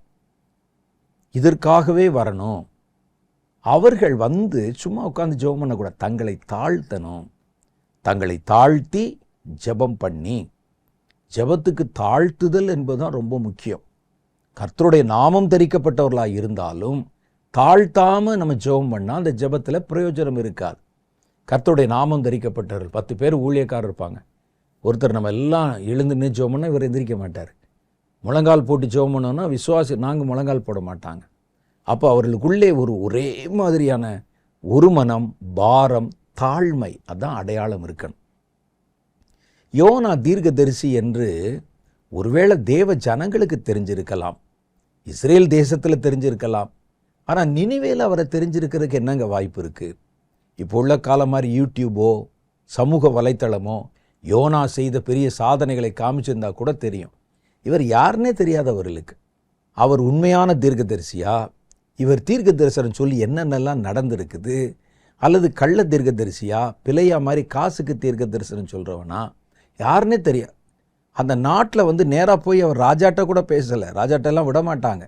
இதற்காகவே வரணும். அவர்கள் சும்மா உட்காந்து ஜெபம் பண்ணக்கூடாது, தங்களை தாழ்த்தணும். தங்களை தாழ்த்தி ஜெபம் பண்ணி, ஜெபத்துக்கு தாழ்த்துதல் என்பதுதான் ரொம்ப முக்கியம். கர்த்தருடைய நாமம் தரிக்கப்பட்டவர்களாக இருந்தாலும் தாழ்த்தாமல் நம்ம ஜெபம் பண்ணால் அந்த ஜெபத்தில் பிரயோஜனம் இருக்காது. கர்த்தருடைய நாமம் தரிக்கப்பட்டவர்கள் 10 பேர் ஊழியக்காரர் இருப்பாங்க. ஒருத்தர் நம்ம எல்லாம் எழுந்து ஜெபம் பண்ணால் இவர் எந்திரிக்க மாட்டார். முழங்கால் போட்டு ஜெபம் பண்ணோன்னா விசுவாசி நாங்கள் முழங்கால் போட மாட்டாங்க. அப்போ அவர்களுக்குள்ளே ஒரே மாதிரியான ஒரு மனம், பாரம், தாழ்மை, அதான் அடையாளம் இருக்கணும். யோனா தீர்க்கதரிசி என்று ஒருவேளை தேவ ஜனங்களுக்கு தெரிஞ்சிருக்கலாம், இஸ்ரேல் தேசத்தில் தெரிஞ்சிருக்கலாம். ஆனால் நினிவேல அவரை தெரிஞ்சிருக்கிறதுக்கு என்னங்க வாய்ப்பு இருக்குது? இப்போ உள்ள காலம் மாதிரி யூடியூபோ சமூக வலைத்தளமோ யோனா செய்த பெரிய சாதனைகளை காமிச்சிருந்தா கூட தெரியும். இவர் யாருன்னே தெரியாதவர்களுக்கு அவர் உண்மையான தீர்க்கதரிசியா, இவர் தீர்க்க தரிசனம் சொல்லி என்னென்னலாம் நடந்திருக்குது, அல்லது கள்ள தீர்க்கதரிசியா, பிழையா மாதிரி காசுக்கு தீர்க்க தரிசனம் சொல்கிறவனா, யாருன்னே தெரியாது. அந்த நாட்டில் நேராக போய் அவர் ராஜாட்ட கூட பேசலை. ராஜாட்டெல்லாம் விட மாட்டாங்க.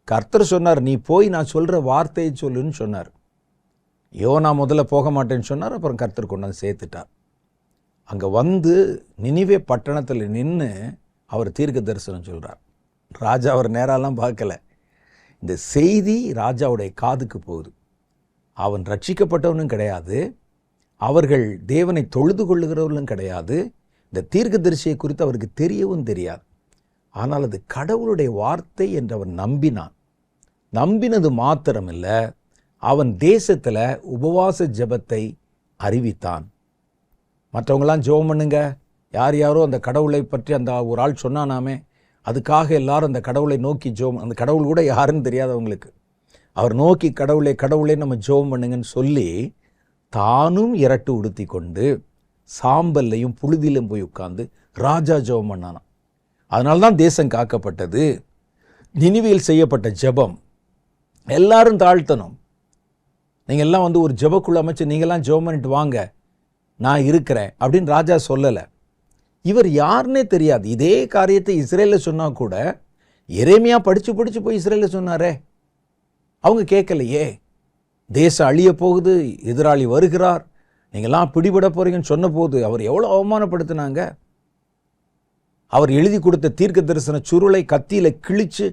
கர்த்தர் சொன்னார், நீ போய் நான் சொல்கிற வார்த்தையை சொல்லுன்னு சொன்னார். யோனா முதல்ல போக மாட்டேன்னு சொன்னார். அப்புறம் கர்த்தர் கொண்டாந்து சேர்த்துட்டார். அங்கே நினிவே பட்டணத்தில் நின்று அவர் தீர்க்க தரிசனம் சொல்கிறார். ராஜா அவர் நேராலாம் பார்க்கல. இந்த செய்தி ராஜாவுடைய காதுக்கு போகுது. அவன் ரட்சிக்கப்பட்டவனும் கிடையாது, அவர்கள் தேவனை தொழுது கொள்ளுகிறவர்களும் கிடையாது. இந்த தீர்க்கதரிசியை குறித்து அவருக்கு தெரியவும் தெரியாது. ஆனால் அது கடவுளுடைய வார்த்தை என்று அவன் நம்பினான். நம்பினது மாத்திரமில்லை, அவன் தேசத்தில் உபவாச ஜெபத்தை அறிவித்தான். மற்றவங்களாம் ஜெபம் பண்ணுங்க, யார் யாரோ அந்த கடவுளை பற்றி அந்த ஒரு ஆள் சொன்னானாமே, அதுக்காக எல்லாரும் அந்த கடவுளை நோக்கி அந்த கடவுள் கூட யாருன்னு தெரியாதவங்களுக்கு அவர் நோக்கி கடவுளே நம்ம ஜெபம் பண்ணுங்கன்னு சொல்லி தானும் இரட்டு உடுத்தி கொண்டு சாம்பல்லையும் புழுதியிலும் போய் உட்கார்ந்து ராஜா ஜெபம் பண்ணானாம். அதனால்தான் தேசம் காக்கப்பட்டது. நினிவேயில் செய்யப்பட்ட ஜெபம் எல்லாரும் தாழ்த்தணும். நீங்கள் எல்லாம் ஒரு ஜெபக்குழு அமைச்சு நீங்கள்லாம் ஜெபம் பண்ணிட்டு வாங்க, நான் இருக்கிறேன் அப்படின்னு ராஜா சொல்லலை. இவர் யாருன்னே தெரியாது. இதே காரியத்தை இஸ்ரேலில் சொன்னால் கூட எரேமியா படித்து போய் இஸ்ரேலில் சொன்னாரே, அவங்க கேட்கலையே. தேசம் அழிய போகுது, எதிராளி வருகிறார், நீங்கள்லாம் பிடிபட போறீங்கன்னு சொன்ன போது அவர் எவ்வளோ அவமானப்படுத்தினாங்க. அவர் எழுதி கொடுத்த தீர்க்க தரிசன சுருளை கத்தியில் கிழிச்சு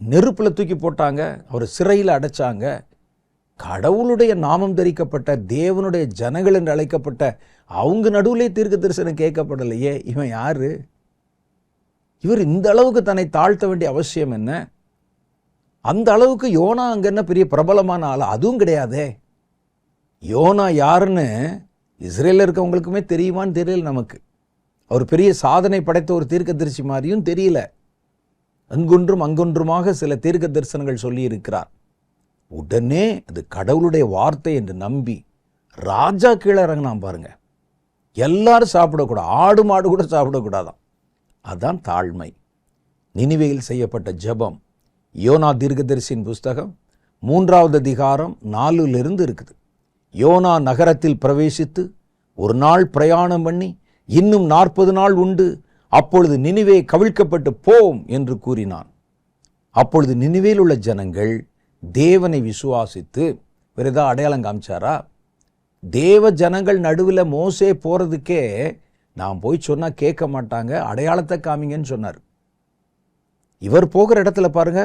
நெருப்பில் தூக்கி போட்டாங்க, அவர் சிறையில் அடைச்சாங்க. கடவுளுடைய நாமம் தரிக்கப்பட்ட தேவனுடைய ஜனங்கள் என்று அழைக்கப்பட்ட அவங்க நடுவிலே தீர்க்க தரிசனம் கேட்கப்படலையே. இவன் யாரு? இவர் இந்த அளவுக்கு தன்னை தாழ்த்த வேண்டிய அவசியம் என்ன? அந்த அளவுக்கு யோனா அங்க என்ன பெரிய பிரபலமான ஆள்? அதுவும் கிடையாதே. யோனா யாருன்னு இஸ்ரேலில் இருக்கவங்களுக்குமே தெரியுமான்னு தெரியல நமக்கு. அவர் பெரிய சாதனை படைத்த ஒரு தீர்க்க தரிசி மாதிரியும் தெரியல. அங்கொன்றும் அங்கொன்றுமாக சில தீர்க்க தரிசனங்கள் சொல்லி இருக்கிறார். உடனே அது கடவுளுடைய வார்த்தை என்று நம்பி ராஜா கீழே இறங்கினான் பாருங்க. எல்லாரும் சாப்பிடக்கூடாது, ஆடு மாடு கூட சாப்பிடக்கூடாதான். அதான் தாழ்மை. நினிவேயில் செய்யப்பட்ட ஜெபம் யோனா தீர்க்கதரிசியின் புஸ்தகம் 3வது அதிகாரம் 4 இருக்குது. யோனா நகரத்தில் பிரவேசித்து ஒரு நாள் பிரயாணம் பண்ணி இன்னும் 40 நாள் உண்டு, அப்பொழுது நினிவே கவிழ்க்கப்பட்டு போம் என்று கூறினான். அப்பொழுது நினிவேயில் உள்ள ஜனங்கள் தேவனை விசுவாசித்து, வேறு ஏதாவது அடையாளம் காமிச்சாரா? தேவ ஜனங்கள் நடுவில் மோசே போகிறதுக்கே நான் போய் சொன்னால் கேட்க மாட்டாங்க, அடையாளத்தை காமிங்கன்னு சொன்னார். இவர் போகிற இடத்துல பாருங்க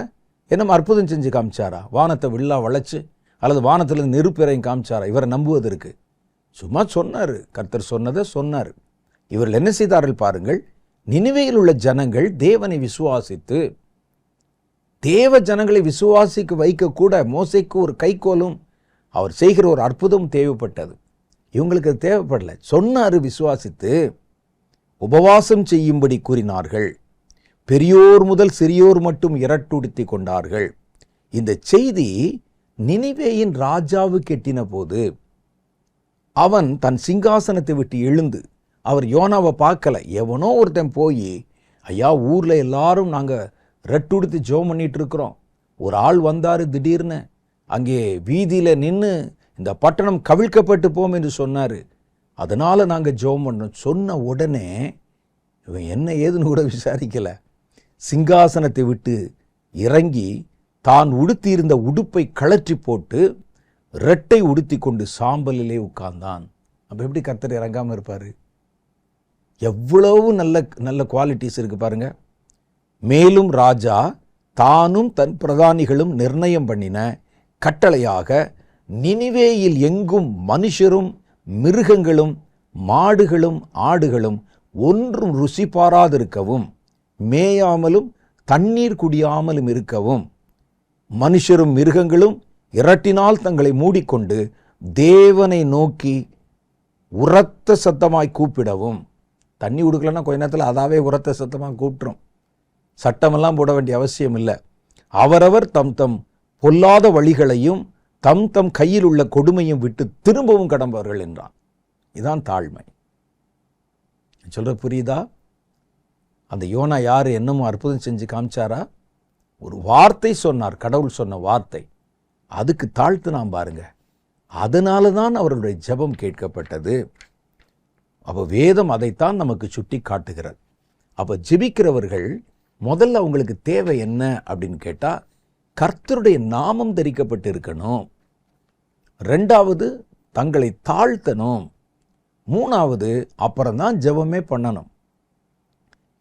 என்ன அற்புதம் செஞ்சு காமிச்சாரா? வானத்தை வில்லா வளைச்சு அல்லது வானத்திலிருந்து நெருப்பிறையும் காமிச்சாரா இவரை நம்புவதற்கு? சும்மா சொன்னார், கர்த்தர் சொன்னதை சொன்னார். இவர்கள் என்ன செய்தார்கள் பாருங்கள். நினிவேயில் உள்ள ஜனங்கள் தேவனை விசுவாசித்து, தேவ ஜனங்களை விசுவாசிக்க வைக்க கூட மோசேக்கு ஒரு கைக்கோலும் அவர் செய்கிற ஒரு அற்புதம் தேவைப்பட்டது. இவங்களுக்கு அது தேவைப்படலை. சொன்னார், விசுவாசித்து உபவாசம் செய்யும்படி கூறினார்கள். பெரியோர் முதல் சிறியோர் மட்டும் இரட்டுடுத்தி கொண்டார்கள். இந்த செய்தி நினிவேயின் ராஜாவுக்கு எட்டின போது அவன் தன் சிங்காசனத்தை விட்டு எழுந்து, அவர் யோனாவை பார்க்கல, எவனோ ஒருத்தன் போய், ஐயா ஊரில் எல்லாரும் நாங்கள் ரெட்டுடுத்து ஜெபம் பண்ணிட்டு இருக்கிறோம், ஒரு ஆள் வந்தார் திடீர்னு அங்கே வீதியில் நின்று இந்த பட்டணம் கவிழ்க்கப்பட்டு போம் என்று சொன்னார், அதனால் நாங்கள் ஜெபம் பண்ணோம். சொன்ன உடனே இவன் என்ன ஏதுன்னு கூட விசாரிக்கலை, சிங்காசனத்தை விட்டு இறங்கி தான் உடுத்தியிருந்த உடுப்பை கழற்றி போட்டு ரெட்டை உடுத்தி கொண்டு சாம்பலிலே உட்கார்ந்தான். அப்போ எப்படி கர்த்தர் இறங்காமல் இருப்பார்? எவ்வளவு நல்ல நல்ல குவாலிட்டிஸ் இருக்கு பாருங்க. மேலும் ராஜா தானும் தன் பிரதானிகளும் நிர்ணயம் பண்ணின கட்டளையாக நினிவேயில் எங்கும் மனுஷரும் மிருகங்களும் மாடுகளும் ஆடுகளும் ஒன்றும் ருசி பாராதிருக்கவும், மேயாமலும் தண்ணீர் குடியாமலும் இருக்கவும், மனுஷரும் மிருகங்களும் இரட்டினால் தங்களை மூடிக்கொண்டு தேவனை நோக்கி உரத்த சத்தமாய் கூப்பிடவும். தண்ணி கொடுக்கலன்னா கொஞ்ச நேரத்தில் அதாவே உரத்த சத்தமாக கூப்பிட்டுரும். சட்டமெல்லாம் போட வேண்டிய அவசியம் இல்லை. அவரவர் தம் தம் பொல்லாத வழிகளையும் தம் தம் கையில் உள்ள கொடுமையும் விட்டு திரும்பவும் கடம்பவர்கள் என்றான். இதான் தாழ்மை. சொல்ற புரியுதா? அந்த யோனா யார்? என்னமோ அற்புதம் செஞ்சு காமிச்சாரா? ஒரு வார்த்தை சொன்னார், கடவுள் சொன்ன வார்த்தை, அதுக்கு தாழ்த்துனாம் பாருங்க. அதனால தான் அவர்களுடைய ஜெபம் கேட்கப்பட்டது. அப்போ வேதம் அதைத்தான் நமக்கு சுட்டி காட்டுகிறது. அப்போ ஜெபிக்கிறவர்கள் முதல்ல அவங்களுக்கு தேவை என்ன அப்படின்னு கேட்டால், கர்த்தருடைய நாமம் தரிக்கப்பட்டு இருக்கணும். 2வது தங்களை தாழ்த்தணும். 3வது அப்புறம்தான் ஜெபமே பண்ணணும்.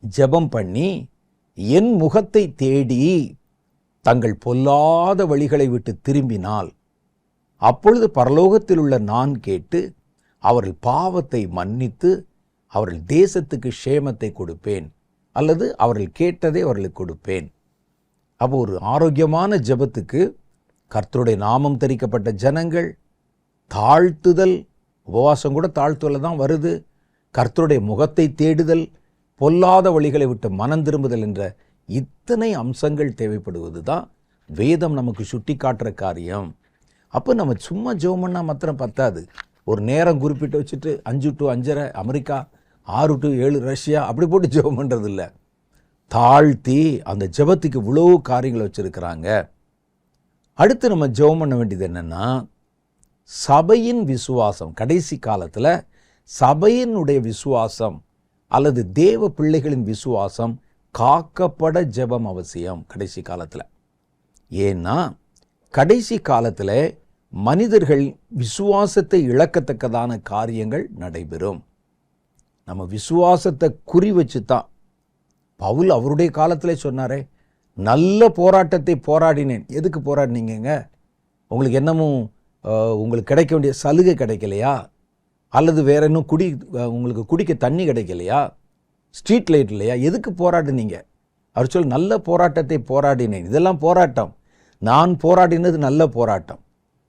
ஜெபம் பண்ணி என் முகத்தை தேடி தங்கள் பொல்லாத வழிகளை விட்டு திரும்பினால் அப்பொழுது பரலோகத்தில் உள்ள நான் கேட்டு அவர்கள் பாவத்தை மன்னித்து அவர்கள் தேசத்துக்கு க்ஷேமத்தை கொடுப்பேன், அல்லது அவர்கள் கேட்டதை அவர்களுக்கு கொடுப்பேன். அப்போ ஒரு ஆரோக்கியமான ஜெபத்துக்கு கர்த்தருடைய நாமம் தரிக்கப்பட்ட ஜனங்கள் தாழ்த்துதல், உபவாசம் கூட தாழ்த்துதல் தான் வருது. கர்த்தருடைய முகத்தை தேடுதல், பொல்லாத வழிகளை விட்டு மனம் திரும்புதல் என்ற இத்தனை அம்சங்கள் தேவைப்படுவது தான் வேதம் நமக்கு சுட்டி காட்டுற காரியம். அப்போ நம்ம சும்மா ஜெபம் பண்ணால் மாத்திரம் பத்தாது. ஒரு நேரம் குறிப்பிட்டு வச்சுட்டு 5 to 5:30 அமெரிக்கா, 6 to 7 ரஷ்யா அப்படி போட்டு ஜெபம் பண்ணுறது இல்லை. தாழ்த்தி அந்த ஜெபத்துக்கு இவ்வளோ காரியங்களை வச்சுருக்கிறாங்க. அடுத்து நம்ம ஜெபம் பண்ண வேண்டியது என்னென்னா, சபையின் விசுவாசம், கடைசி காலத்தில் சபையினுடைய விசுவாசம் அல்லது தேவ பிள்ளைகளின் விசுவாசம் காக்கப்பட ஜெபம் அவசியம் கடைசி காலத்தில். ஏன்னா கடைசி காலத்தில் மனிதர்கள் விசுவாசத்தை இழக்கத்தக்கதான காரியங்கள் நடைபெறும். நம்ம விசுவாசத்தை குறி வச்சு தான் பவுல் அவருடைய காலத்தில் சொன்னாரே, நல்ல போராட்டத்தை போராடினேன். எதுக்கு போராடினீங்க? உங்களுக்கு என்னமும் உங்களுக்கு கிடைக்க வேண்டிய சலுகை கிடைக்கலையா? அல்லது வேற இன்னும் உங்களுக்கு குடிக்க தண்ணி கிடைக்கலையா? ஸ்ட்ரீட் லைட் இல்லையா? எதுக்கு போராடினீங்க? அவர் சொல்ல, நல்ல போராட்டத்தை போராடினேன். இதெல்லாம் போராட்டம். நான் போராடினது நல்ல போராட்டம்.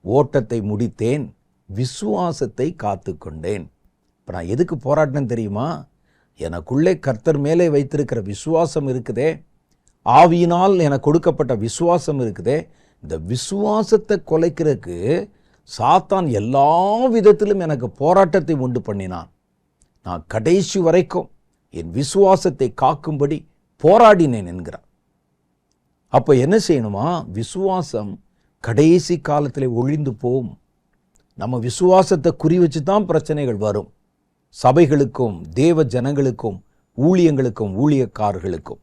ஓட்டத்தை முடித்தேன், விசுவாசத்தை காத்து கொண்டேன். இப்போ நான் எதுக்கு போராடினேன் தெரியுமா? எனக்குள்ளே கர்த்தர் மேலே வைத்திருக்கிற விசுவாசம் இருக்குதே, ஆவியினால் எனக்கு கொடுக்கப்பட்ட விசுவாசம் இருக்குதே, இந்த விசுவாசத்தை குலைக்கிறதுக்கு சாத்தான் எல்லா விதத்திலும் எனக்கு போராட்டத்தை உண்டு பண்ணினான். நான் கடைசி வரைக்கும் என் விசுவாசத்தை காக்கும்படி போராடினேன் என்கிறார். அப்போ என்ன செய்யணுமா? விசுவாசம் கடைசி காலத்தில் ஒழிந்து போகும். நம்ம விசுவாசத்தை குறி வச்சு தான் பிரச்சனைகள் வரும். சபைகளுக்கும் தேவ ஜனங்களுக்கும் ஊழியங்களுக்கும் ஊழியக்காரர்களுக்கும்.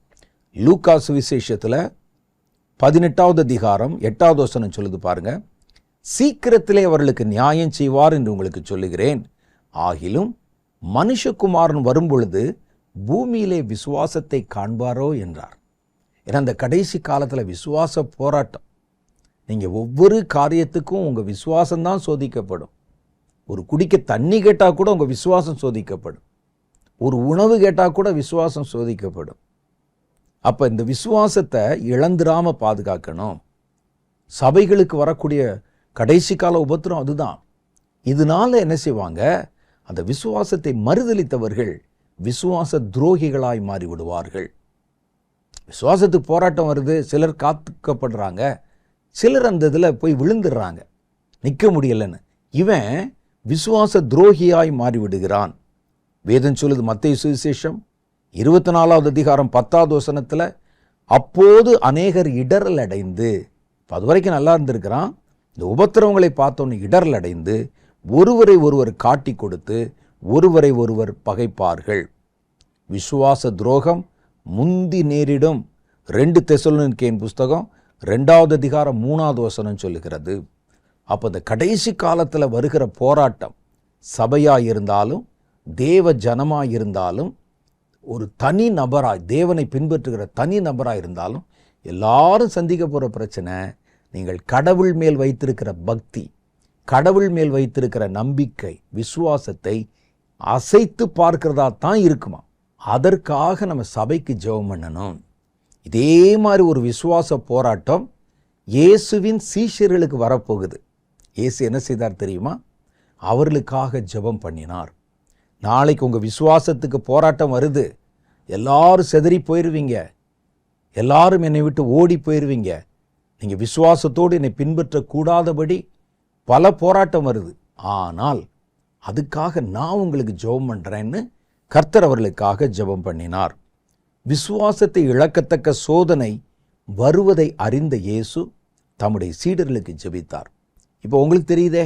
லூக்கா சுவிசேஷத்தில் 18வது அதிகாரம் 8வது வசனம் சொல்லுது பாருங்க. சீக்கிரத்திலே அவர்களுக்கு நியாயம் செய்வார் என்று உங்களுக்கு சொல்லுகிறேன். ஆகிலும் மனுஷகுமாரன் வரும்பொழுது பூமியிலே விசுவாசத்தை காண்பாரோ என்றார். ஏன்னா அந்த கடைசி காலத்தில் விசுவாச போராட்டம். நீங்கள் ஒவ்வொரு காரியத்துக்கும் உங்கள் விசுவாசம்தான் சோதிக்கப்படும். ஒரு குடிக்க தண்ணி கேட்டால் கூட உங்கள் விசுவாசம் சோதிக்கப்படும். ஒரு உணவு கேட்டால் கூட விசுவாசம் சோதிக்கப்படும். அப்போ இந்த விசுவாசத்தை இழந்துராம பாதுகாக்கணும். சபைகளுக்கு வரக்கூடிய கடைசி கால உபத்திரம் அதுதான். இதனால என்ன செய்வாங்க? அந்த விசுவாசத்தை மறுதலித்தவர்கள் விசுவாச துரோகிகளாய் மாறிவிடுவார்கள். விசுவாசத்துக்கு போராட்டம் வருது, சிலர் காத்துக்கப்படுறாங்க, சிலர் அந்த இதில் போய் விழுந்துடுறாங்க, நிற்க முடியலன்னு. இவன் விசுவாச துரோகியாய் மாறிவிடுகிறான். வேதம் சொல்லுது, மத்தேயு சுவிசேஷம் 24வது அதிகாரம் 10வது வசனத்தில், அப்போது அநேகர் இடரல் அடைந்து, அது வரைக்கும் நல்லா இருந்திருக்கிறான், இந்த உபத்திரவங்களை பார்த்தோன்னு இடரல் அடைந்து ஒருவரை ஒருவர் காட்டி கொடுத்து ஒருவரை ஒருவர் பகைப்பார்கள். விசுவாச துரோகம் முந்தி நேரிடும். 2 தெசலோனிக்கேயர் புஸ்தகம் 2வது அதிகாரம் 3வது வசனம் சொல்லுகிறது. அப்போ இந்த கடைசி காலத்தில் வருகிற போராட்டம் சபையாக இருந்தாலும் தேவ ஜனமாக இருந்தாலும் ஒரு தனி நபராய் தேவனை பின்பற்றுகிற தனி நபராக இருந்தாலும் எல்லாரும் சந்திக்க போகிற பிரச்சனை, நீங்கள் கடவுள் மேல் வைத்திருக்கிற பக்தி, கடவுள் மேல் வைத்திருக்கிற நம்பிக்கை, விசுவாசத்தை அசைத்து பார்க்கிறதா தான் இருக்குமா. அதற்காக நம்ம சபைக்கு ஜெபம் பண்ணணும். இதே மாதிரி ஒரு விசுவாச போராட்டம் இயேசுவின் சீஷர்களுக்கு வரப்போகுது. இயேசு என்ன செய்தார் தெரியுமா? அவர்களுக்காக ஜெபம் பண்ணினார். நாளைக்கு உங்கள் விசுவாசத்துக்கு போராட்டம் வருது, எல்லாரும் செதறி போயிடுவீங்க, எல்லாரும் என்னை விட்டு ஓடி போயிடுவீங்க, நீங்கள் விசுவாசத்தோடு என்னை பின்பற்றக்கூடாதபடி பல போராட்டம் வருது. ஆனால் அதுக்காக நான் உங்களுக்கு ஜெபம் பண்ணுறேன்னு கர்த்தர் அவர்களுக்காக ஜெபம் பண்ணினார். விசுவாசத்தை இழக்கத்தக்க சோதனை வருவதை அறிந்த இயேசு தம்முடைய சீடர்களுக்கு ஜெபித்தார். இப்போ உங்களுக்கு தெரியுதே,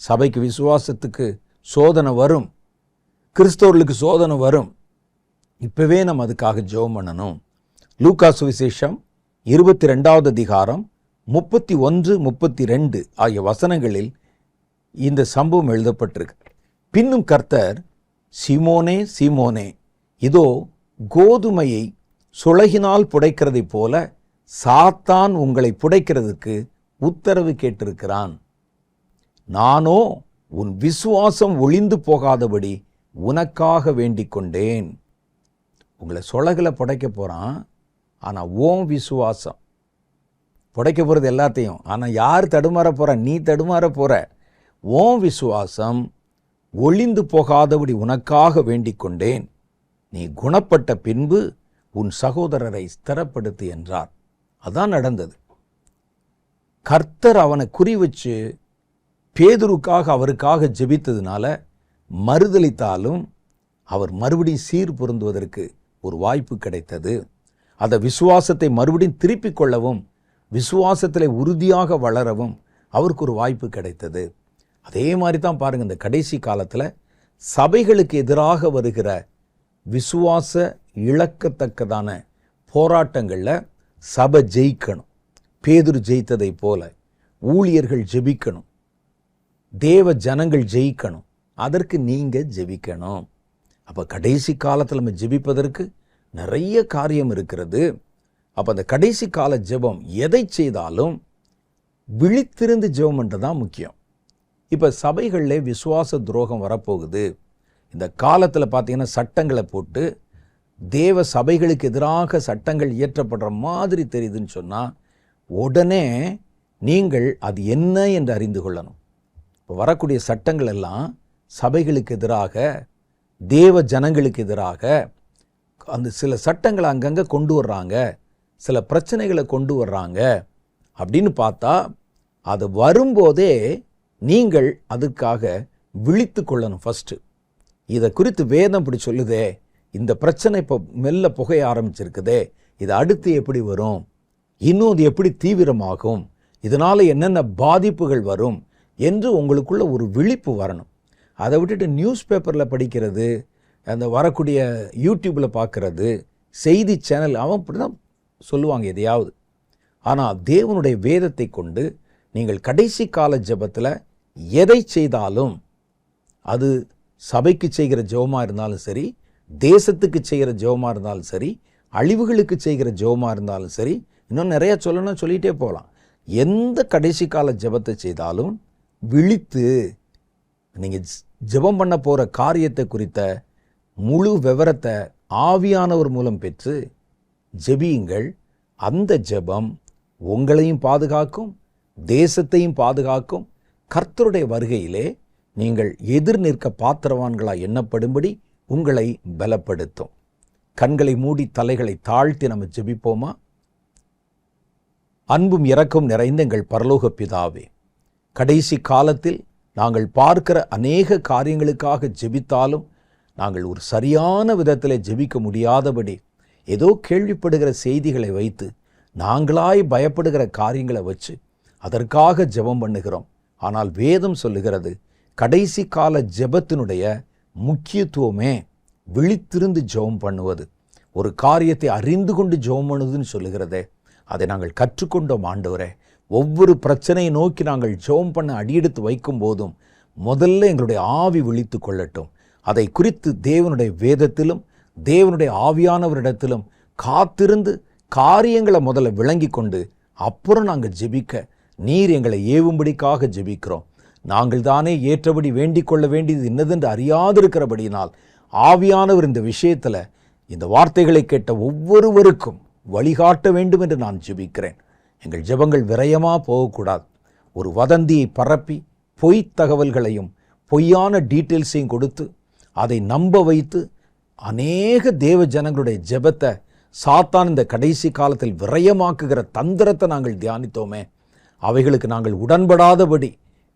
சபைக்கு விசுவாசத்துக்கு சோதனை வரும், கிறிஸ்தவர்களுக்கு சோதனை வரும். இப்பவே நம்ம அதுக்காக ஜெபம் பண்ணணும். லூக்கா சுவிசேஷம் 22வது அதிகாரம் 31, 32 ஆகிய வசனங்களில் இந்த சம்பவம் எழுதப்பட்டிருக்கு. பின்னும் கர்த்தர், சீமோனே சீமோனே, இதோ கோதுமையை சுளகினால் புடைக்கிறதைப் போல சாத்தான் உங்களை புடைக்கிறதுக்கு உத்தரவு கேட்டிருக்கிறான். நானோ உன் விசுவாசம் ஒளிந்து போகாதபடி உனக்காக வேண்டிக் கொண்டேன். உங்களை சுளகில் புடைக்க போகிறான், ஆனால் ஓன் விசுவாசம் புடைக்க போகிறது எல்லாத்தையும். ஆனால் யார் தடுமாற போகிற? நீ தடுமாற போகிற. ஓன் விசுவாசம் ஒளிந்து போகாதபடி உனக்காக வேண்டிக் கொண்டேன். நீ குணப்பட்ட பின்பு உன் சகோதரரை ஸ்திரப்படுத்து என்றார். அதான் நடந்தது. கர்த்தர் அவனை குறி வச்சு பேதுருக்காக அவருக்காக ஜெபித்ததுனால மறுதலித்தாலும் அவர் மறுபடியும் சீர் பொருந்துவதற்கு ஒரு வாய்ப்பு கிடைத்தது. அந்த விசுவாசத்தை மறுபடியும் திருப்பிக் கொள்ளவும், விசுவாசத்தில் உறுதியாக வளரவும் அவருக்கு ஒரு வாய்ப்பு கிடைத்தது. அதே மாதிரி தான் பாருங்க, இந்த கடைசி காலத்தில் சபைகளுக்கு எதிராக வருகிற விசுவாச இழக்கத்தக்கதான போராட்டங்களில் சபை ஜெயிக்கணும். பேதுரு ஜெயித்ததை போல ஊழியர்கள் ஜெபிக்கணும், தேவ ஜனங்கள் ஜெயிக்கணும். அதற்கு நீங்க ஜெபிக்கணும். அப்போ கடைசி காலத்தில் நம்ம ஜெபிப்பதற்கு நிறைய காரியம் இருக்கிறது. அப்போ அந்த கடைசி கால ஜெபம் எதை செய்தாலும் விழித்திருந்து ஜெபம் பண்ணுறதுதான் முக்கியம். இப்போ சபைகளில் விசுவாச துரோகம் வரப்போகுது. இந்த காலத்தில் பார்த்தீங்கன்னா சட்டங்களை போட்டு தேவ சபைகளுக்கு எதிராக சட்டங்கள் இயற்றப்படுற மாதிரி தெரியுதுன்னு சொன்னால் உடனே நீங்கள் அது என்ன என்று அறிந்து கொள்ளணும். இப்போ வரக்கூடிய சட்டங்கள் எல்லாம் சபைகளுக்கு எதிராக, தேவ ஜனங்களுக்கு எதிராக அந்த சில சட்டங்களை அங்கங்கே கொண்டு வர்றாங்க, சில பிரச்சனைகளை கொண்டு வர்றாங்க அப்படின்னு பார்த்தா அது வரும்போதே நீங்கள் அதுக்காக விழித்து கொள்ளணும். ஃபஸ்ட்டு இதை குறித்து வேதம் இப்படி சொல்லுதே, இந்த பிரச்சனை இப்போ மெல்ல புகைய ஆரம்பிச்சிருக்குதே, இது அடுத்து எப்படி வரும், இன்னும் அது எப்படி தீவிரமாகும், இதனால் என்னென்ன பாதிப்புகள் வரும் என்று உங்களுக்குள்ள ஒரு விழிப்பு வரணும். அதை விட்டுட்டு நியூஸ் பேப்பரில் படிக்கிறது, அந்த வரக்கூடிய யூடியூப்பில் பார்க்குறது, செய்தி சேனல், அவன் அப்படி தான் சொல்லுவாங்க எதையாவது. ஆனால் தேவனுடைய வேதத்தை கொண்டு நீங்கள் கடைசி கால ஜெபத்தில் எதை செய்தாலும், அது சபைக்கு செய்கிற ஜெபமாக இருந்தாலும் சரி, தேசத்துக்கு செய்கிற ஜெபமாக இருந்தாலும் சரி, அழிவுகளுக்கு செய்கிற ஜெபமாக இருந்தாலும் சரி, இன்னும் நிறைய சொல்லணும், சொல்லிகிட்டே போகலாம். எந்த கடைசி கால ஜெபத்தை செய்தாலும் விழித்து நீங்கள் ஜெபம் பண்ண போகிற காரியத்தை குறித்த முழு விவரத்தை ஆவியானவர் மூலம் பெற்று ஜெபியுங்கள். அந்த ஜெபம் உங்களையும் பாதுகாக்கும், தேசத்தையும் பாதுகாக்கும். கர்த்தருடைய வருகையிலே நீங்கள் எதிர் நிற்க பாத்திரவான்களாய் எண்ணப்படும்படி உங்களை பலப்படுத்தும். கண்களை மூடி தலைகளை தாழ்த்தி நம்ம ஜெபிப்போமா? அன்பும் இரக்கம் நிறைந்த எங்கள் பரலோக பிதாவே, கடைசி காலத்தில் நாங்கள் பார்க்கிற அநேக காரியங்களுக்காக ஜெபித்தாலும் நாங்கள் ஒரு சரியான விதத்தில் ஜெபிக்க முடியாதபடி ஏதோ கேள்விப்படுகிற செய்திகளை வைத்து நாங்களாய் பயப்படுகிற காரியங்களை வச்சு அதற்காக ஜெபம் பண்ணுகிறோம். ஆனால் வேதம் சொல்லுகிறது, கடைசி கால ஜெபத்தினுடைய முக்கியத்துவமே விழித்திருந்து ஜெபம் பண்ணுவது, ஒரு காரியத்தை அறிந்து கொண்டு ஜெபம் பண்ணுவதுன்னு சொல்லுகிறதே. அதை நாங்கள் கற்றுக்கொண்டோம் ஆண்டவரே. ஒவ்வொரு பிரச்சனையை நோக்கி நாங்கள் ஜெபம் பண்ண அடியெடுத்து வைக்கும் போதும் முதல்ல எங்களுடைய ஆவி விழித்து கொள்ளட்டும். அதை குறித்து தேவனுடைய வேதத்திலும் தேவனுடைய ஆவியானவரிடத்திலும் காத்திருந்து காரியங்களை முதல்ல விளங்கி கொண்டு அப்புறம் நாங்கள் ஜெபிக்க நீர் எங்களை ஏவும்படிக்காக ஜெபிக்கிறோம். நாங்கள் தானே ஏற்றபடி வேண்டிக் கொள்ள வேண்டியது இன்னதென்று அறியாதிருக்கிறபடியினால் ஆவியானவர் இந்த விஷயத்தில் இந்த வார்த்தைகளை கேட்ட ஒவ்வொருவருக்கும் வழிகாட்ட வேண்டும் என்று நான் ஜெபிக்கிறேன். எங்கள் ஜெபங்கள் விரயமாக போகக்கூடாது. ஒரு வதந்தியை பரப்பி பொய் தகவல்களையும் பொய்யான டீட்டெயில்ஸையும் கொடுத்து அதை நம்ப வைத்து அநேக தேவ ஜனங்களுடைய ஜெபத்தை சாத்தான் இந்த கடைசி காலத்தில் விரயமாக்குகிற தந்திரத்தை நாங்கள் தியானித்தோமே. அவைகளுக்கு நாங்கள் உடன்படாதபடி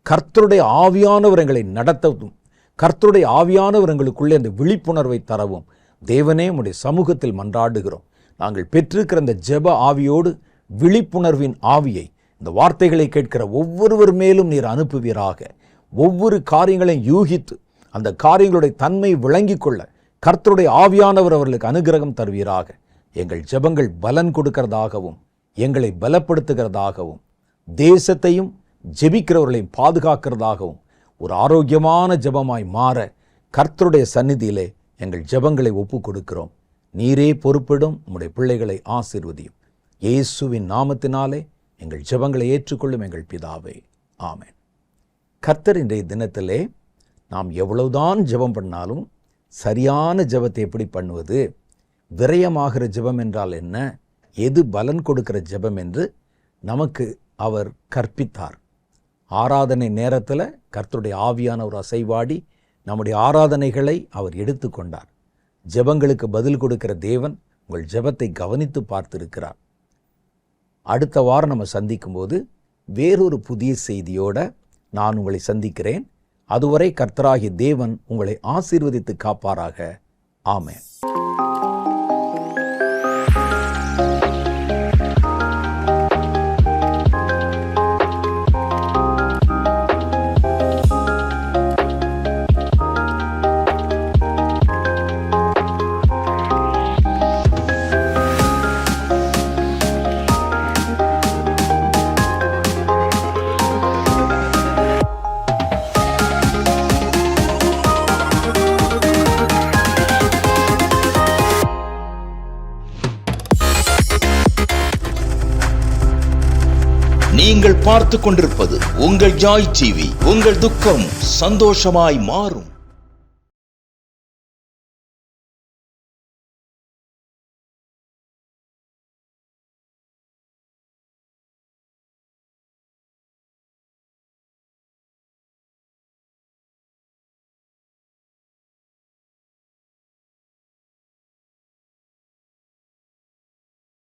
கர்த்தருடைய ஆவியானவர் எங்களை நடத்தவும், கர்த்தருடைய ஆவியானவர் எங்களுக்குள்ளே அந்த விழிப்புணர்வை தரவும் தேவனே உம்முடைய சமூகத்தில் மன்றாடுகிறோம். நாங்கள் பெற்றிருக்கிற அந்த ஜெப ஆவியோடு விழிப்புணர்வின் ஆவியை இந்த வார்த்தைகளை கேட்கிற ஒவ்வொருவர் மேலும் நீர் அனுப்புவீராக. ஒவ்வொரு காரியங்களையும் யூகித்து அந்த காரியங்களுடைய தன்மை விளங்கி கொள்ள கர்த்தருடைய ஆவியானவர் அவர்களுக்கு அனுகிரகம் தருவீராக. எங்கள் ஜெபங்கள் பலன் கொடுக்கிறதாகவும் எங்களை பலப்படுத்துகிறதாகவும் தேசத்தையும் ஜெபிக்கிறவர்களையும் பாதுகாக்கிறதாகவும் ஒரு ஆரோக்கியமான ஜெபமாய் மாற கர்த்தருடைய சந்நிதியிலே எங்கள் ஜெபங்களை ஒப்பு கொடுக்கிறோம். நீரே பொறுப்பிடும் உம்முடைய பிள்ளைகளை ஆசீர்வதியும். இயேசுவின் நாமத்தினாலே எங்கள் ஜெபங்களை ஏற்றுக்கொள்ளும் எங்கள் பிதாவே, ஆமென். கர்த்தர் இன்றைய தினத்திலே நாம் எவ்வளவுதான் ஜெபம் பண்ணாலும் சரியான ஜெபத்தை எப்படி பண்ணுவது, விரயமாகிற ஜெபம் என்றால் என்ன, எது பலன் கொடுக்கிற ஜெபம் என்று நமக்கு அவர் கற்பித்தார். ஆராதனை நேரத்தில் கர்த்தருடைய ஆவியான ஒரு அசைவாடி நம்முடைய ஆராதனைகளை அவர் எடுத்துக்கொண்டார். ஜெபங்களுக்கு பதில் கொடுக்கிற தேவன் உங்கள் ஜெபத்தை கவனித்து பார்த்திருக்கிறார். அடுத்த வாரம் நம்ம சந்திக்கும்போது வேறொரு புதிய செய்தியோட நான் உங்களை சந்திக்கிறேன். அதுவரை கர்த்தராகிய தேவன் உங்களை ஆசீர்வதித்து காப்பாராக. ஆமென். நீங்கள் பார்த்துக் கொண்டிருப்பது உங்கள் ஜாய் டிவி. உங்கள் துக்கம் சந்தோஷமாய் மாறும்.